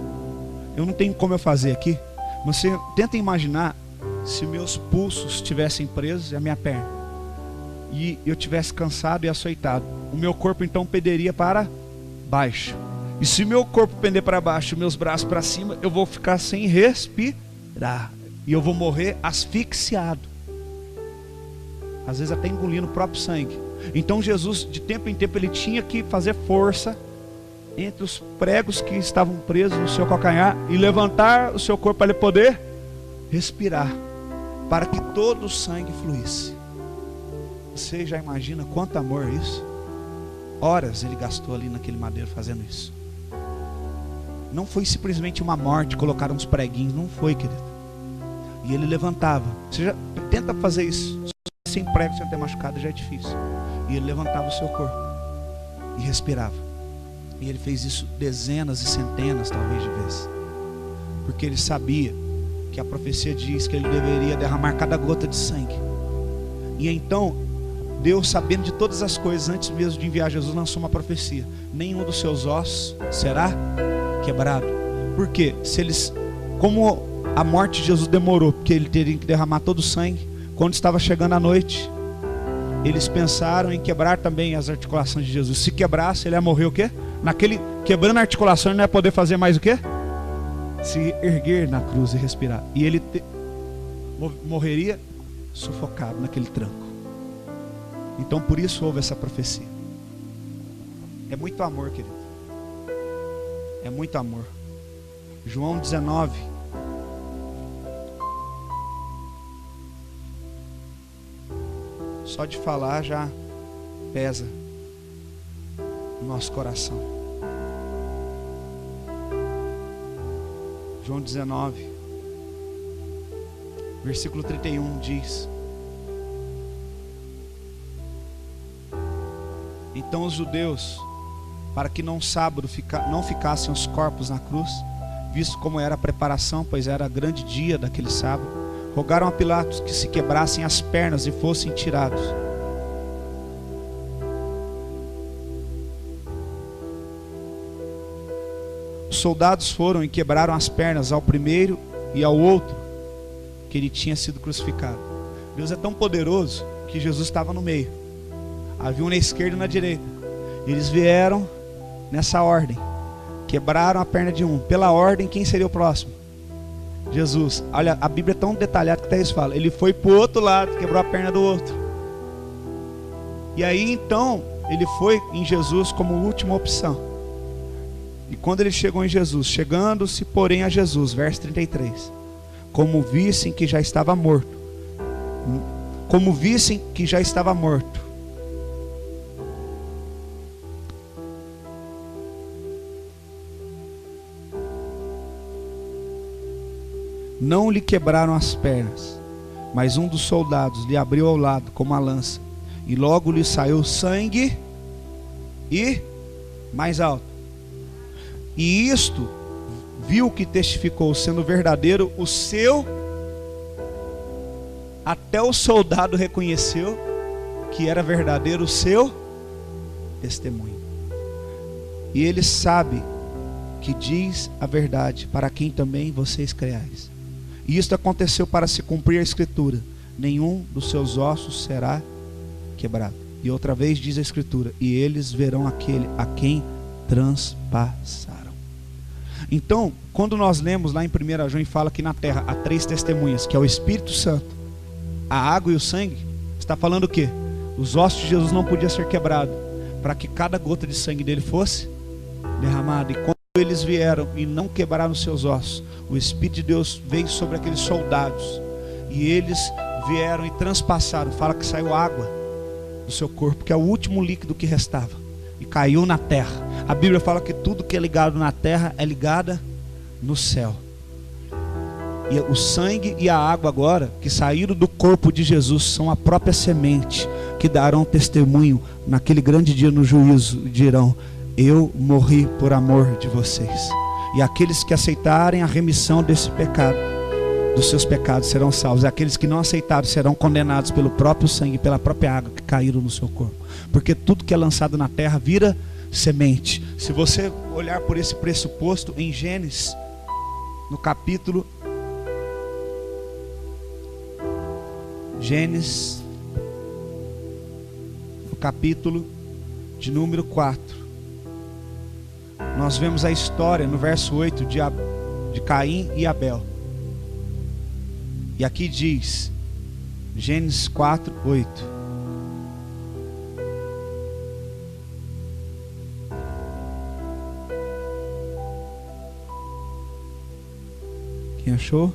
Eu não tenho como eu fazer aqui. Você tenta imaginar se meus pulsos estivessem presos e a minha perna, e eu tivesse cansado e açoitado. O meu corpo então penderia para baixo. E se meu corpo pender para baixo, meus braços para cima, eu vou ficar sem respirar. E eu vou morrer asfixiado. Às vezes até engolindo o próprio sangue. Então Jesus, de tempo em tempo, ele tinha que fazer força entre os pregos que estavam presos no seu calcanhar e levantar o seu corpo para ele poder respirar, para que todo o sangue fluísse. Você já imagina quanto amor é isso? Horas ele gastou ali naquele madeiro fazendo isso. Não foi simplesmente uma morte, colocaram uns preguinhos, não foi, querido. E ele levantava. Você já tenta fazer isso sem prego, sem ter machucado, já é difícil. E ele levantava o seu corpo e respirava. E ele fez isso dezenas e centenas, talvez, de vezes, porque ele sabia que a profecia diz que ele deveria derramar cada gota de sangue. E então Deus, sabendo de todas as coisas, antes mesmo de enviar Jesus, lançou uma profecia: nenhum dos seus ossos será quebrado. Porque se eles, como a morte de Jesus demorou, porque ele teria que derramar todo o sangue, quando estava chegando a noite, eles pensaram em quebrar também as articulações de Jesus. Se quebrasse, ele ia morrer o quê? Naquele quebrando a articulação, ele não ia poder fazer mais o quê? Se erguer na cruz e respirar. E ele morreria sufocado naquele tranco. Então por isso houve essa profecia. É muito amor, querido. É muito amor. João 19. Só de falar já pesa no nosso coração. João 19, versículo 31 diz: então os judeus, para que no sábado não ficassem os corpos na cruz, visto como era a preparação, pois era grande dia daquele sábado, rogaram a Pilatos que se quebrassem as pernas e fossem tirados. Os soldados foram e quebraram as pernas ao primeiro e ao outro, que ele tinha sido crucificado. Deus é tão poderoso que Jesus estava no meio. Havia um na esquerda e na direita. Eles vieram nessa ordem, quebraram a perna de um. Pela ordem, quem seria o próximo? Jesus. Olha, a Bíblia é tão detalhada que até isso fala. Ele foi para o outro lado, quebrou a perna do outro. E aí então, ele foi em Jesus como última opção. E quando ele chegou em Jesus, chegando-se porém a Jesus, verso 33, como vissem que já estava morto, não lhe quebraram as pernas, mas um dos soldados lhe abriu ao lado com uma lança, e logo lhe saiu sangue, e mais alto. E isto viu que testificou, sendo verdadeiro o seu. Até o soldado reconheceu que era verdadeiro o seu testemunho. E ele sabe que diz a verdade, para quem também vocês creais. E isto aconteceu para se cumprir a escritura: nenhum dos seus ossos será quebrado. E outra vez diz a escritura: e eles verão aquele a quem transpassaram. Então, quando nós lemos lá em 1 João e fala que na terra há 3 testemunhas, que é o Espírito Santo, a água e o sangue, está falando o quê? Os ossos de Jesus não podiam ser quebrados, para que cada gota de sangue dele fosse derramada. E quando eles vieram e não quebraram os seus ossos, o Espírito de Deus veio sobre aqueles soldados, e eles vieram e transpassaram. Fala que saiu água do seu corpo, que é o último líquido que restava, e caiu na terra. A Bíblia fala que tudo que é ligado na terra é ligado no céu. E o sangue e a água agora, que saíram do corpo de Jesus, são a própria semente, que darão testemunho naquele grande dia no juízo, e dirão: eu morri por amor de vocês. E aqueles que aceitarem a remissão desse pecado, dos seus pecados, serão salvos. E aqueles que não aceitarem serão condenados pelo próprio sangue, pela própria água que caíram no seu corpo. Porque tudo que é lançado na terra vira semente. Se você olhar por esse pressuposto em Gênesis, no capítulo de número 4, nós vemos a história no verso 8 de Caim e Abel. E aqui diz, Gênesis 4, 8: Quem achou?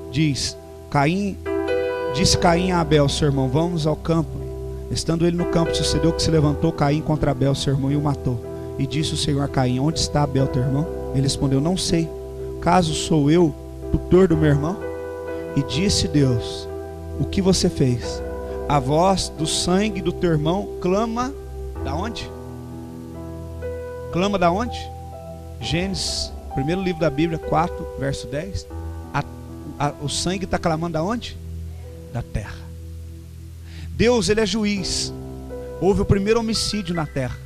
Disse Caim a Abel, seu irmão, vamos ao campo. Estando ele no campo, sucedeu que se levantou Caim contra Abel, seu irmão, e o matou. E disse o Senhor a Caim: onde está Abel, teu irmão? Ele respondeu: não sei. Caso sou eu tutor do meu irmão? E disse Deus: o que você fez? A voz do sangue do teu irmão clama da onde? Clama da onde? Gênesis, primeiro livro da Bíblia, 4, verso 10. O sangue está clamando da onde? Da terra. Deus, ele é juiz. Houve o primeiro homicídio na terra.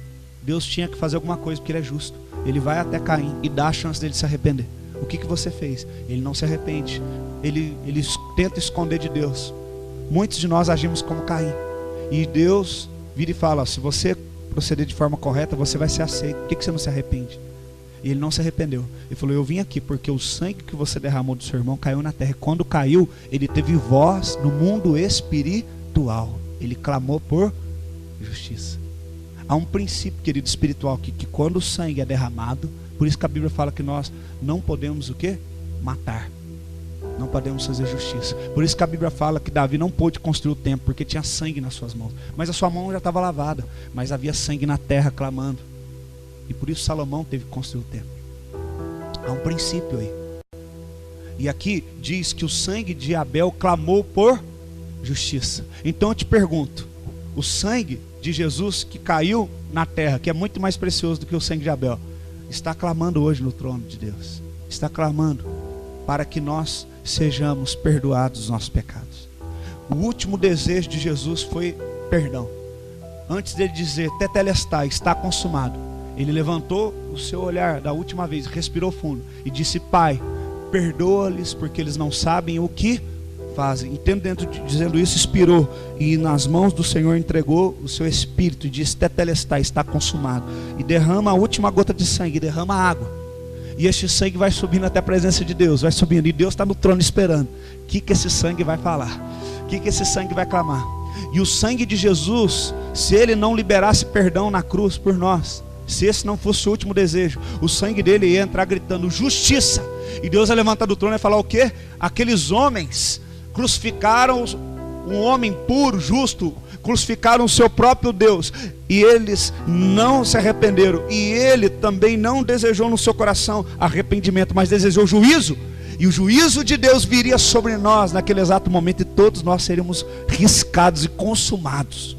Deus tinha que fazer alguma coisa, porque ele é justo. Ele vai até Caim e dá a chance dele se arrepender. O que você fez? Ele não se arrepende. Ele tenta esconder de Deus. Muitos de nós agimos como Caim. E Deus vira e fala: se você proceder de forma correta, você vai ser aceito. Por que você não se arrepende? E ele não se arrependeu. Ele falou: eu vim aqui porque o sangue que você derramou do seu irmão caiu na terra. E quando caiu, ele teve voz no mundo espiritual. Ele clamou por justiça. Há um princípio, querido, espiritual aqui, que quando o sangue é derramado, por isso que a Bíblia fala que nós não podemos o quê? Matar. Não podemos fazer justiça. Por isso que a Bíblia fala que Davi não pôde construir o templo, porque tinha sangue nas suas mãos. Mas a sua mão já estava lavada, mas havia sangue na terra clamando. E por isso Salomão teve que construir o templo. Há um princípio aí. E aqui diz que o sangue de Abel clamou por justiça. Então eu te pergunto: o sangue de Jesus que caiu na terra, que é muito mais precioso do que o sangue de Abel, está clamando hoje no trono de Deus. Está clamando para que nós sejamos perdoados dos nossos pecados. O último desejo de Jesus foi perdão. Antes dele dizer tetelestai, está consumado, ele levantou o seu olhar da última vez, respirou fundo e disse: Pai, perdoa-lhes porque eles não sabem o que fazem. Dizendo isso, expirou e nas mãos do Senhor entregou o seu espírito e disse: tetelestai, está consumado. E derrama a última gota de sangue, derrama água. E este sangue vai subindo até a presença de Deus, vai subindo, e Deus está no trono esperando. O que esse sangue vai falar? O que esse sangue vai clamar? E o sangue de Jesus, se ele não liberasse perdão na cruz por nós, se esse não fosse o último desejo, o sangue dele ia entrar gritando justiça. E Deus ia levantar do trono e falar o quê? Aqueles homens crucificaram um homem puro, justo, crucificaram o seu próprio Deus, e eles não se arrependeram, e ele também não desejou no seu coração arrependimento, mas desejou juízo, e o juízo de Deus viria sobre nós naquele exato momento, e todos nós seríamos riscados e consumados.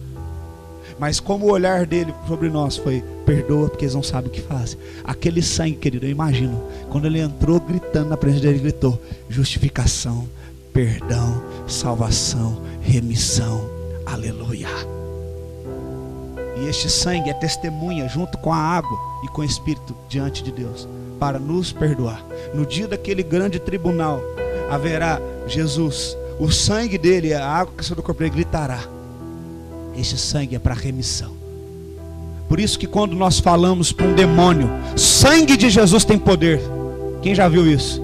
Mas como o olhar dele sobre nós foi: perdoa porque eles não sabem o que fazem. Aquele sangue, querido, eu imagino, quando ele entrou gritando na presença dele, ele gritou: justificação, perdão, salvação, remissão, aleluia. E este sangue é testemunha junto com a água e com o Espírito diante de Deus para nos perdoar. No dia daquele grande tribunal haverá Jesus, o sangue dele, a água que saiu do corpo dele, gritará. Este sangue é para remissão. Por isso que quando nós falamos para um demônio: sangue de Jesus tem poder. Quem já viu isso?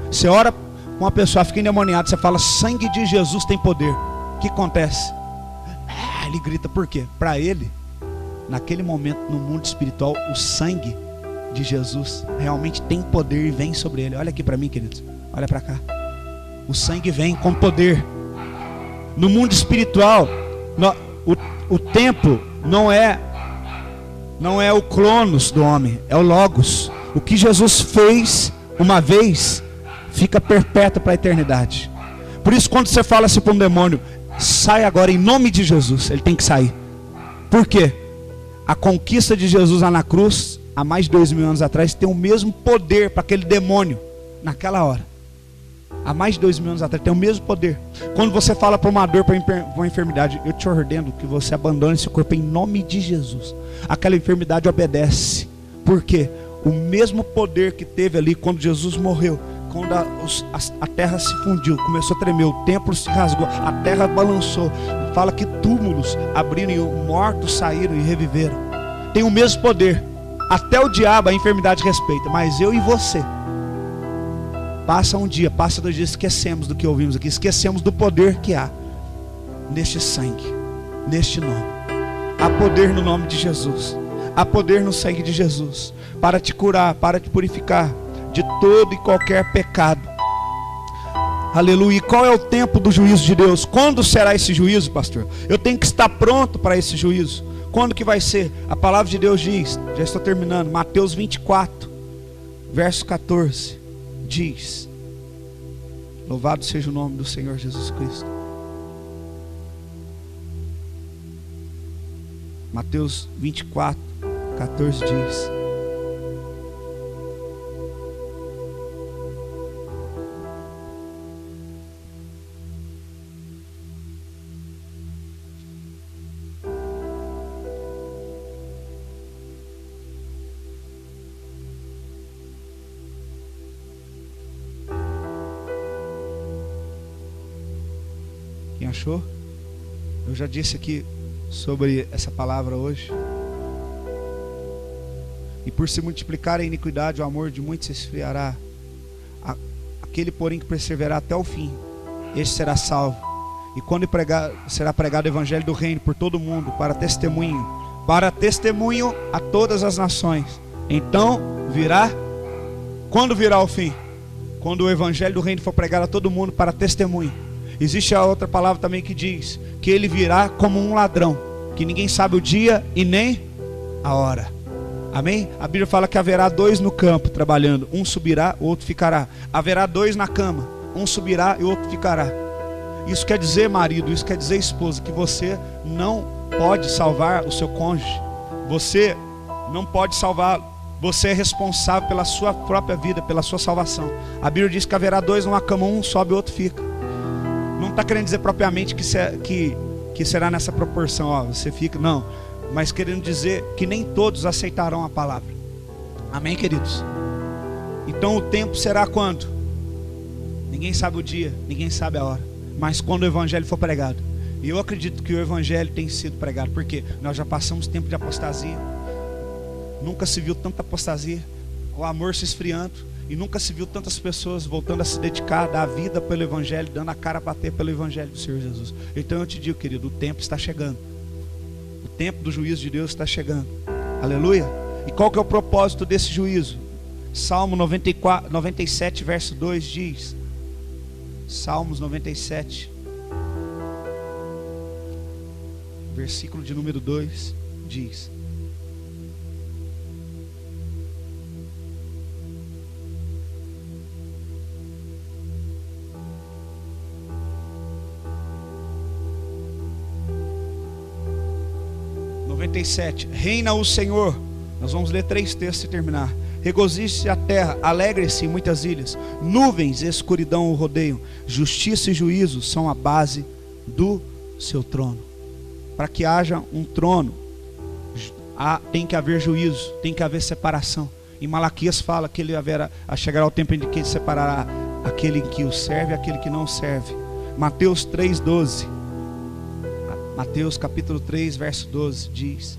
Você ora com uma pessoa, fica endemoniada, você fala: sangue de Jesus tem poder. O que acontece? Ele grita, por quê? Para ele, naquele momento no mundo espiritual, o sangue de Jesus realmente tem poder e vem sobre ele. Olha aqui para mim, queridos, olha para cá. O sangue vem com poder. No mundo espiritual, o templo não é o Cronos do homem, é o Logos. O que Jesus fez uma vez fica perpétuo para a eternidade. Por isso, quando você fala assim para um demônio: sai agora em nome de Jesus, ele tem que sair. Por quê? A conquista de Jesus lá na cruz, há mais de 2000 anos atrás, tem o mesmo poder para aquele demônio naquela hora. Há mais de 2000 anos atrás tem o mesmo poder. Quando você fala para uma dor, para uma enfermidade: eu te ordeno que você abandone esse corpo em nome de Jesus, aquela enfermidade obedece. Por quê? O mesmo poder que teve ali quando Jesus morreu, quando a terra se fundiu, começou a tremer, o templo se rasgou, a terra balançou, fala que túmulos abriram e mortos saíram e reviveram. Tem o mesmo poder. Até o diabo a enfermidade respeita, mas eu e você, passa um dia, passa 2 dias, esquecemos do que ouvimos aqui, esquecemos do poder que há neste sangue, neste nome. Há poder no nome de Jesus, há poder no sangue de Jesus, para te curar, para te purificar. de todo e qualquer pecado. Aleluia. E qual é o tempo do juízo de Deus? Quando será esse juízo, pastor? Eu tenho que estar pronto para esse juízo. Quando que vai ser? A palavra de Deus diz, já estou terminando, Mateus 24, verso 14, diz: louvado seja o nome do Senhor Jesus Cristo. Mateus 24, 14 diz: quem achou? Eu já disse aqui sobre essa palavra hoje. E por se multiplicar a iniquidade, o amor de muitos se esfriará. Aquele, porém, que perseverar até o fim, este será salvo. E quando será pregado o evangelho do reino por todo o mundo, para testemunho a todas as nações. Então virá. Quando virá o fim? Quando o evangelho do reino for pregado a todo mundo para testemunho. Existe a outra palavra também que diz que ele virá como um ladrão, que ninguém sabe o dia e nem a hora. Amém? A Bíblia fala que haverá dois no campo trabalhando, um subirá, o outro ficará. Haverá dois na cama, um subirá e o outro ficará. Isso quer dizer, marido, isso quer dizer, esposa, que você não pode salvar o seu cônjuge. Você não pode salvá-lo. Você é responsável pela sua própria vida, pela sua salvação. A Bíblia diz que haverá dois numa cama, um sobe e o outro fica. Não está querendo dizer propriamente que será nessa proporção, ó, você fica, não. Mas querendo dizer que nem todos aceitarão a palavra. Amém, queridos? Então o tempo será quando? Ninguém sabe o dia, ninguém sabe a hora. Mas quando o evangelho for pregado. E eu acredito que o evangelho tem sido pregado. Porque nós já passamos tempo de apostasia. Nunca se viu tanta apostasia. O amor se esfriando. E nunca se viu tantas pessoas voltando a se dedicar, dar a vida pelo evangelho, dando a cara a bater pelo evangelho do Senhor Jesus. Então eu te digo, querido, o tempo está chegando. O tempo do juízo de Deus está chegando. Aleluia. E qual que é o propósito desse juízo? Salmo 97, verso 2 diz. Salmos 97, versículo de número 2 diz: reina o Senhor. Nós vamos ler 3 textos e terminar. Regozije-se a terra, alegre-se em muitas ilhas. Nuvens e escuridão o rodeiam. Justiça e juízo são a base do seu trono. Para que haja um trono, tem que haver juízo, tem que haver separação. Em Malaquias fala que chegará o tempo em que ele separará aquele que o serve e aquele que não serve. Mateus 3:12. Mateus capítulo 3, verso 12 diz: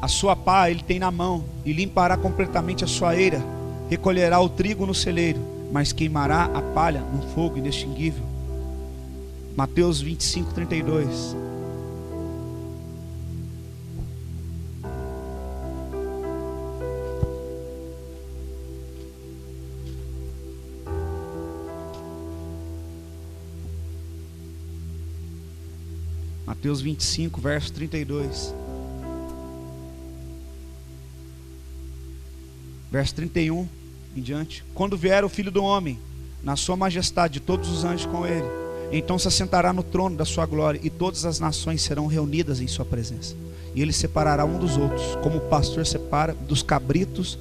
a sua pá ele tem na mão, e limpará completamente a sua eira, recolherá o trigo no celeiro, mas queimará a palha no fogo inextinguível. Mateus 25:32. Mateus 25, verso 32. Verso 31 em diante: quando vier o Filho do Homem, na sua majestade, todos os anjos com ele, então se assentará no trono da sua glória, e todas as nações serão reunidas em sua presença. E ele separará um dos outros, como o pastor separa dos cabritos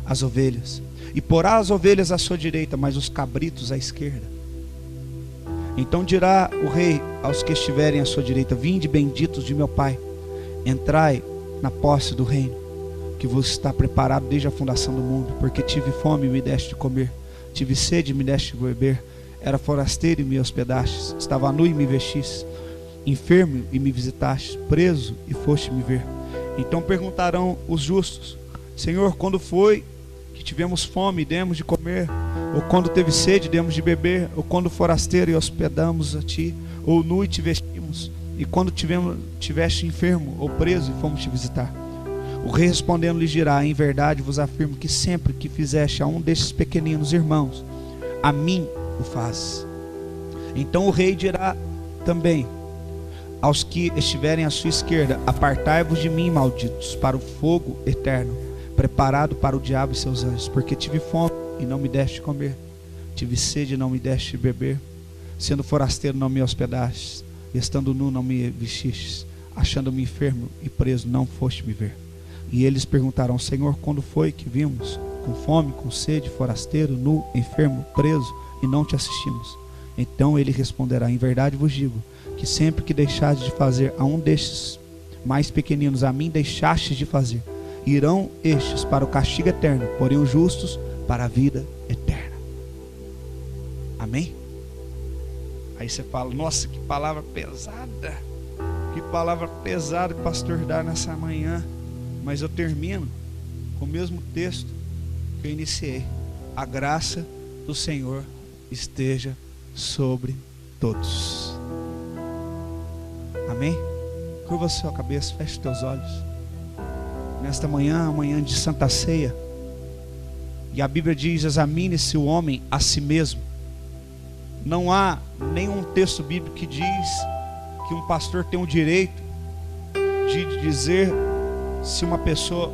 as ovelhas. E porá as ovelhas à sua direita, mas os cabritos à esquerda. Então dirá o rei aos que estiverem à sua direita: vinde, benditos de meu Pai, entrai na posse do reino que vos está preparado desde a fundação do mundo. Porque tive fome e me deste de comer, tive sede e me deste de beber, era forasteiro e me hospedastes, estava nu e me vestistes, enfermo e me visitastes, preso e foste me ver. Então perguntarão os justos: Senhor, quando foi que tivemos fome, demos de comer, ou quando teve sede, demos de beber, ou quando forasteiro e hospedamos a ti, ou nu e te vestimos, e quando tiveste enfermo ou preso e fomos te visitar. O rei respondendo lhes dirá: em verdade vos afirmo que sempre que fizeste a um destes pequeninos irmãos, a mim o fazes. Então o rei dirá também aos que estiverem à sua esquerda: apartai-vos de mim, malditos, para o fogo eterno, preparado para o diabo e seus anjos. Porque tive fome e não me deste comer, tive sede e não me deste beber, sendo forasteiro não me hospedastes, estando nu não me vestistes, achando-me enfermo e preso não foste me ver. E eles perguntarão: Senhor, quando foi que vimos com fome, com sede, forasteiro, nu, enfermo, preso, e não te assistimos? Então ele responderá: em verdade vos digo, que sempre que deixastes de fazer a um destes mais pequeninos, a mim deixastes de fazer. Irão estes para o castigo eterno, porém os justos para a vida eterna. Amém? Aí você fala: nossa, que palavra pesada. Que palavra pesada que o pastor dá nessa manhã. Mas eu termino com o mesmo texto que eu iniciei: a graça do Senhor esteja sobre todos. Amém? Curva a sua cabeça, feche os teus olhos. Nesta manhã, amanhã de Santa Ceia, e a Bíblia diz: examine-se o homem a si mesmo. Não há nenhum texto bíblico que diz que um pastor tem o direito de dizer se uma pessoa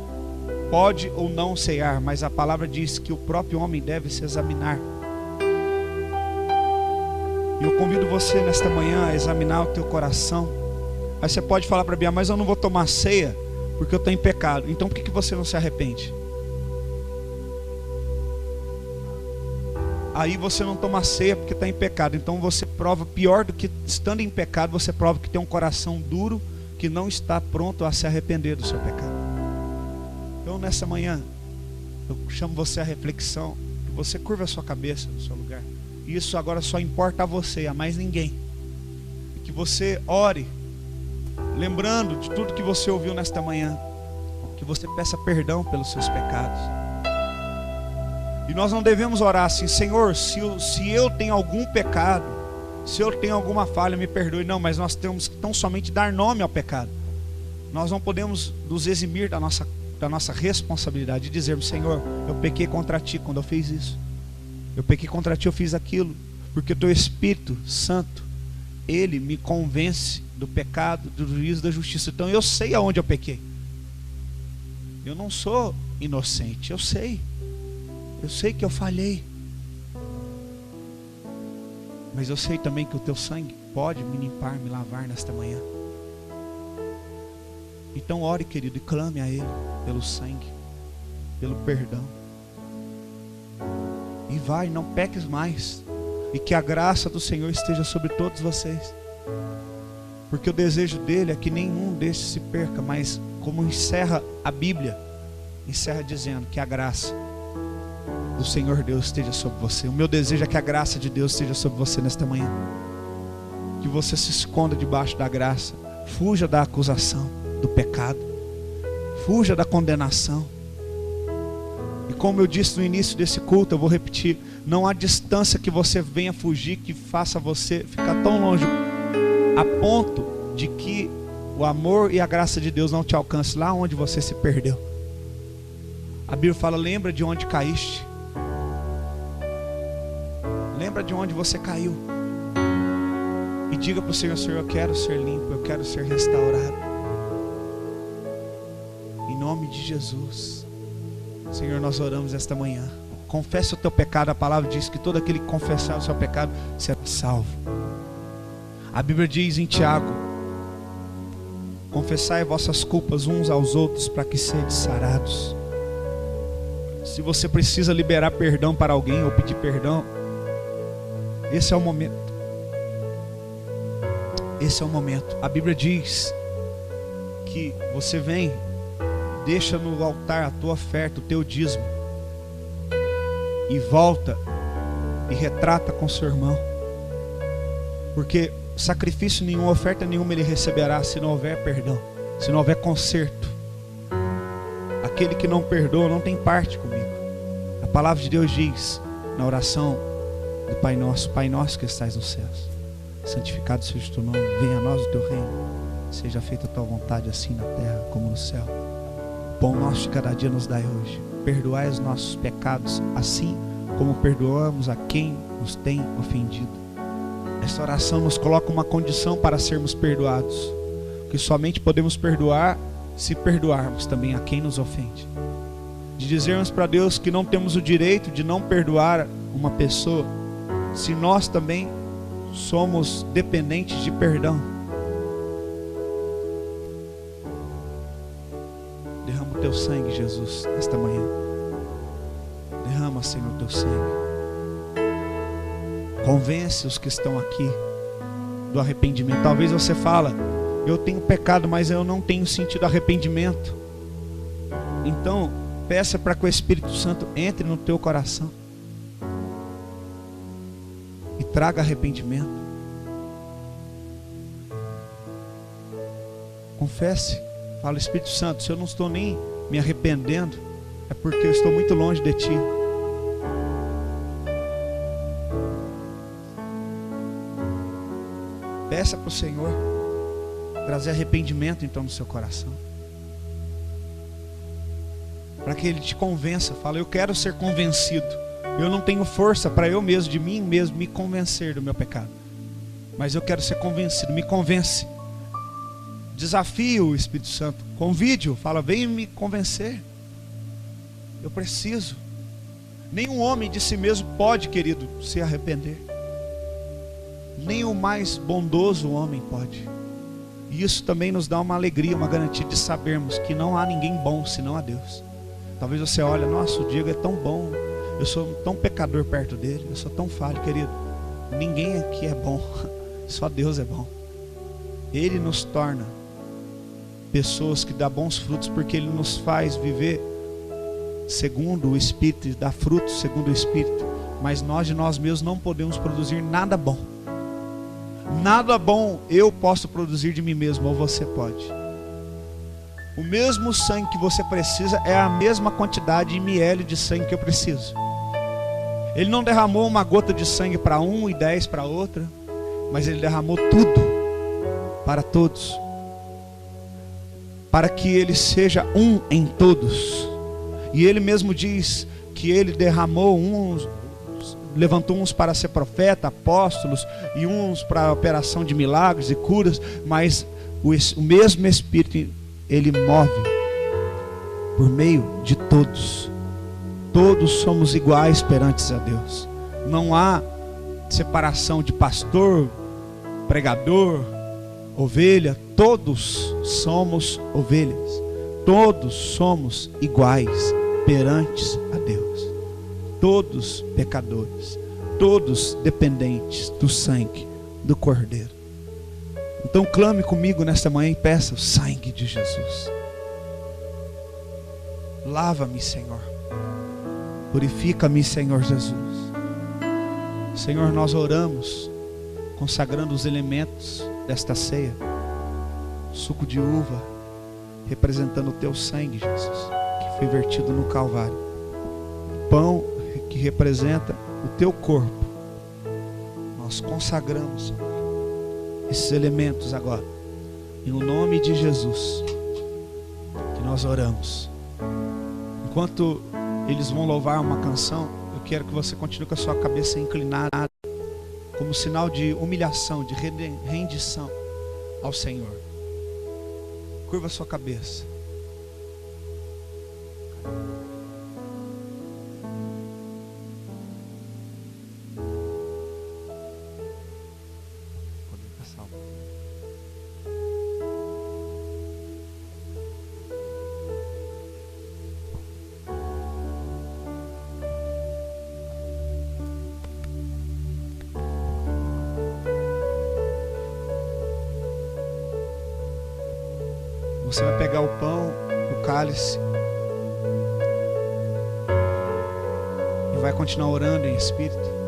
pode ou não ceiar, mas a palavra diz que o próprio homem deve se examinar. E eu convido você nesta manhã a examinar o teu coração. Aí você pode falar para mim: mas eu não vou tomar ceia porque eu estou em pecado. Então por que você não se arrepende? Aí você não toma ceia porque está em pecado. Então você prova, pior do que estando em pecado, você prova que tem um coração duro, que não está pronto a se arrepender do seu pecado. Então nessa manhã eu chamo você à reflexão, que você curva a sua cabeça no seu lugar. Isso agora só importa a você, a mais ninguém. E que você ore, lembrando de tudo que você ouviu nesta manhã, que você peça perdão pelos seus pecados. E nós não devemos orar assim: Senhor, se eu tenho algum pecado, se eu tenho alguma falha, me perdoe. Não, mas nós temos que tão somente dar nome ao pecado. Nós não podemos nos eximir da nossa responsabilidade de dizermos: Senhor, eu pequei contra ti quando eu fiz isso, eu pequei contra ti, eu fiz aquilo, porque o teu Espírito Santo, ele me convence do pecado, do juízo, da justiça. Então eu sei aonde eu pequei. Eu não sou inocente, eu sei que eu falhei, mas eu sei também que o teu sangue pode me limpar, me lavar nesta manhã. Então ore, querido, e clame a Ele pelo sangue, pelo perdão. E vai, não peques mais. E que a graça do Senhor esteja sobre todos vocês. Porque o desejo dele é que nenhum destes se perca, mas como encerra a Bíblia, encerra dizendo que a graça do Senhor Deus esteja sobre você. O meu desejo é que a graça de Deus esteja sobre você nesta manhã. Que você se esconda debaixo da graça. Fuja da acusação, do pecado. Fuja da condenação. E como eu disse no início desse culto, eu vou repetir: não há distância que você venha fugir que faça você ficar tão longe a ponto de que o amor e a graça de Deus não te alcance lá onde você se perdeu. A Bíblia fala: lembra de onde caíste. Lembra de onde você caiu. E diga para o Senhor: Senhor, eu quero ser limpo, eu quero ser restaurado. Em nome de Jesus. Senhor, nós oramos esta manhã. Confessa o teu pecado. A palavra diz que todo aquele que confessar o seu pecado será salvo. A Bíblia diz em Tiago: confessai vossas culpas uns aos outros para que sejam sarados. Se você precisa liberar perdão para alguém ou pedir perdão, esse é o momento. Esse é o momento. A Bíblia diz que você vem, deixa no altar a tua oferta, o teu dízimo, e volta e retrata com seu irmão. Porque sacrifício nenhum, oferta nenhuma ele receberá se não houver perdão, se não houver conserto. Aquele que não perdoa não tem parte comigo. palavra de Deus diz na oração do Pai Nosso que estais nos céus, santificado seja o teu nome, venha a nós o teu reino, seja feita a tua vontade assim na terra como no céu. O pão nosso de cada dia nos dai hoje, perdoai os nossos pecados assim como perdoamos a quem nos tem ofendido. Esta oração nos coloca uma condição para sermos perdoados, que somente podemos perdoar se perdoarmos também a quem nos ofende. De dizermos para Deus que não temos o direito de não perdoar uma pessoa, se nós também somos dependentes de perdão. Derrama o teu sangue, Jesus, nesta manhã. Derrama, Senhor, o teu sangue. Convence os que estão aqui do arrependimento. Talvez você fala, eu tenho pecado, mas eu não tenho sentido arrependimento. Então, peça para que o Espírito Santo entre no teu coração e traga arrependimento. Confesse, fala, Espírito Santo, se eu não estou nem me arrependendo, é porque eu estou muito longe de Ti. Peça para o Senhor trazer arrependimento então no seu coração, para que Ele te convença. Fala, eu quero ser convencido. Eu não tenho força para eu mesmo, de mim mesmo, me convencer do meu pecado, mas eu quero ser convencido. Me convence. Desafio o Espírito Santo, convide-o, fala, vem me convencer. Eu preciso. Nenhum homem de si mesmo pode, querido, se arrepender. Nem o mais bondoso homem pode. E isso também nos dá uma alegria, uma garantia de sabermos que não há ninguém bom senão a Deus. Talvez você olhe, nossa, o Diego é tão bom, eu sou tão pecador perto dele, eu sou tão falho, querido. Ninguém aqui é bom, só Deus é bom. Ele nos torna pessoas que dão bons frutos, porque Ele nos faz viver segundo o Espírito, e dá frutos segundo o Espírito. Mas nós de nós mesmos não podemos produzir nada bom. Nada bom eu posso produzir de mim mesmo, ou você pode. O mesmo sangue que você precisa é a mesma quantidade de ml de sangue que eu preciso. Ele não derramou uma gota de sangue para um e 10 para outra, mas Ele derramou tudo para todos, para que Ele seja um em todos. E Ele mesmo diz que Ele derramou uns, levantou uns para ser profeta, apóstolos, e uns para a operação de milagres e curas, mas o mesmo Espírito, Ele move por meio de todos. Todos somos iguais perante a Deus. Não há separação de pastor, pregador, ovelha. Todos somos ovelhas. Todos somos iguais perante a Deus. Todos pecadores, todos dependentes do sangue do Cordeiro. Então clame comigo nesta manhã e peça o sangue de Jesus. Lava-me, Senhor. Purifica-me, Senhor Jesus. Senhor, nós oramos consagrando os elementos desta ceia. Suco de uva, representando o Teu sangue, Jesus, que foi vertido no Calvário. Pão, que representa o Teu corpo. Nós consagramos, Senhor, esses elementos agora, em nome de Jesus, que nós oramos. Enquanto eles vão louvar uma canção, eu quero que você continue com a sua cabeça inclinada, como sinal de humilhação, de rendição ao Senhor. Curva a sua cabeça. Você vai pegar o pão, o cálice, e vai continuar orando em espírito.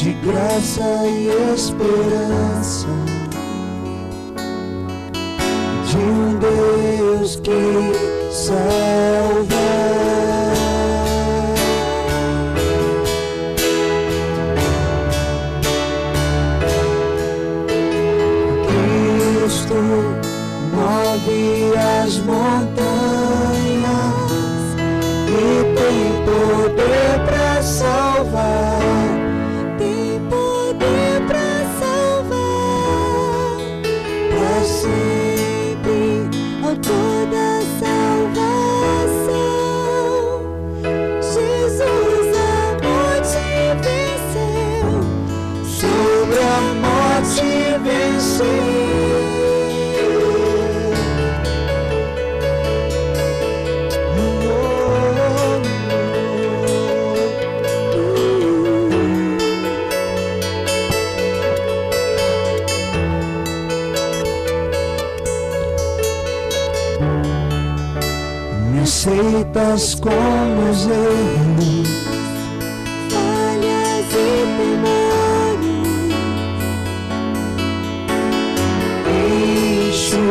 de graça e esperança, de um Deus que salva. Cristo move as montanhas e tem poder para salvar. Tem poder para salvar para sempre, autor da salvação. Jesus a morte venceu, sobre a morte venceu. Aceitas como os erros, falhas e temores, encho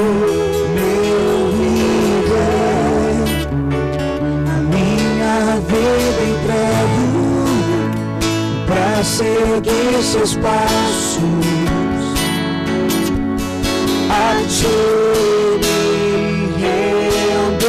meu viver, a minha vida entrego pra seguir seus passos, a ti me rendo.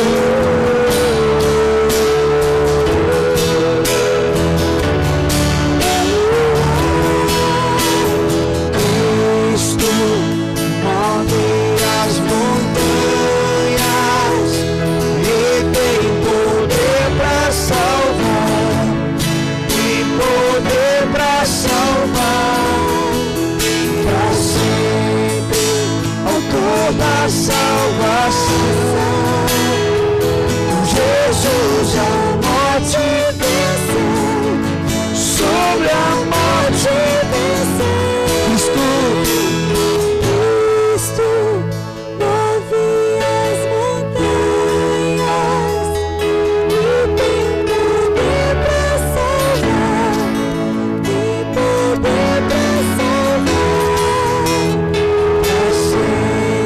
Jesus a morte venceu, sobre a morte venceu. Cristo move as montanhas e tem poder para salvar, tem poder para salvar para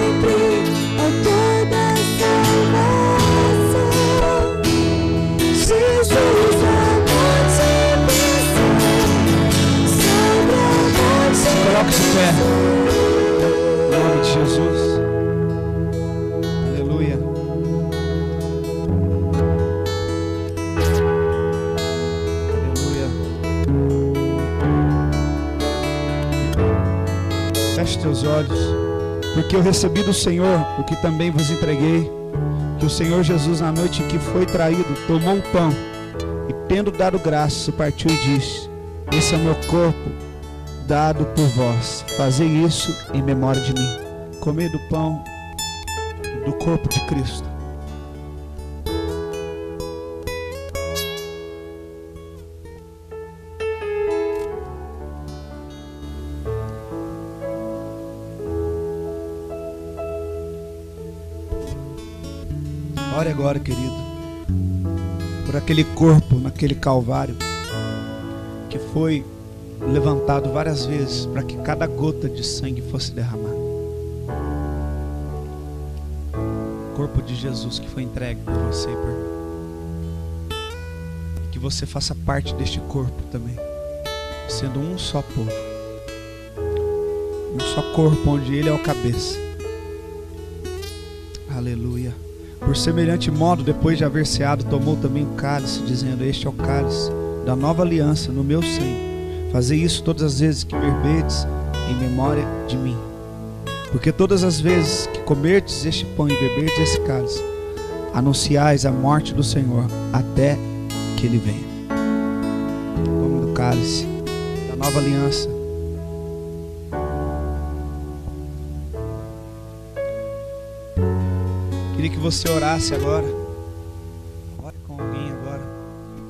sempre, autor da salvação. Jesus a morte venceu, sobre a morte.
Coloque-se em pé. Em nome de Jesus. Aleluia. Aleluia. Feche teus olhos. Porque eu recebi do Senhor o que também vos entreguei, que o Senhor Jesus, na noite em que foi traído, tomou o pão e, tendo dado graça, partiu e disse: esse é o meu corpo dado por vós, fazei isso em memória de mim. Comei do pão do corpo de Cristo. Ore agora, querido, por aquele corpo naquele Calvário que foi levantado várias vezes para que cada gota de sangue fosse derramada. O corpo de Jesus que foi entregue por você e por mim. E que você faça parte deste corpo também, sendo um só povo, um só corpo onde Ele é o cabeça. Aleluia. Por semelhante modo, depois de haver ceado, tomou também o cálice, dizendo: este é o cálice da nova aliança no meu sangue. Fazei isso todas as vezes que beberdes em memória de mim. Porque todas as vezes que comerdes este pão e beberdes esse cálice, anunciais a morte do Senhor até que Ele venha. Come do cálice da nova aliança. Queria que você orasse agora. Ore com alguém agora.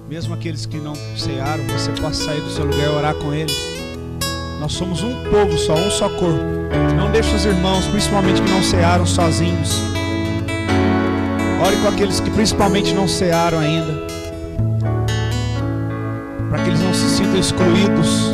Mesmo aqueles que não cearam, você possa sair do seu lugar e orar com eles. Nós somos um povo só, um só corpo. Não deixe os irmãos, principalmente que não cearam, sozinhos. Ore com aqueles que principalmente não cearam ainda, para que eles não se sintam excluídos.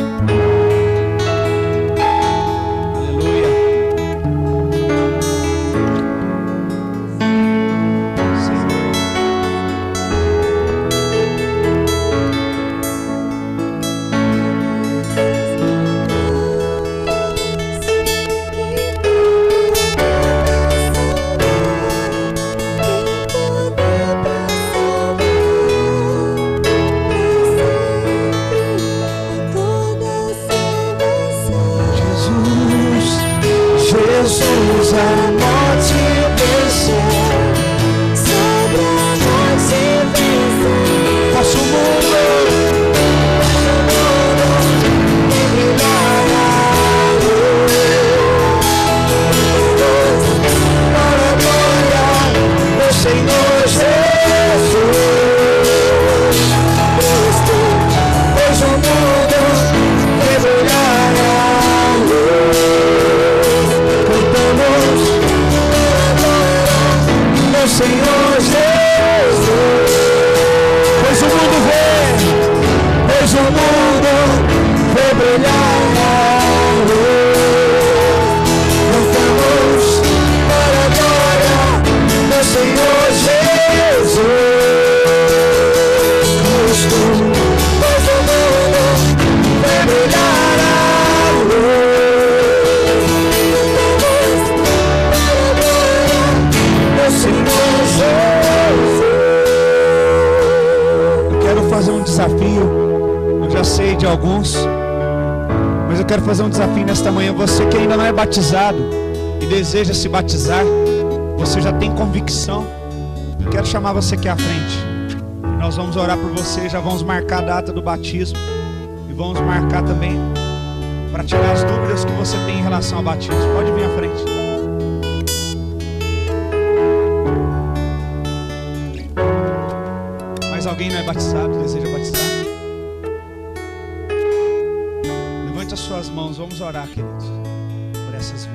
Jesus a morte venceu.
Sobre a morte venceu.
Nosso mundo
Brilhará a luz.
para a glória do Senhor Jesus. Pois o mundo vai brilhar a luz. Cantamos no Senhor Jesus. Pois o mundo vê brilhar a luz. Cantamos para a glória do Senhor Jesus Cristo. Pois o mundo vê brilhar a luz. Do Senhor Jesus. Eu quero fazer um desafio. Eu já sei de alguns, mas eu quero fazer um desafio nesta manhã. Você que ainda não é batizado e deseja se batizar, você já tem convicção, eu quero chamar você aqui à frente. Nós vamos orar por você, já vamos marcar a data do batismo e vamos marcar também para tirar as dúvidas que você tem em relação ao batismo. Pode vir à frente. Mais alguém não é batizado, deseja batizar? Levante as suas mãos, vamos orar, queridos, por essas vidas.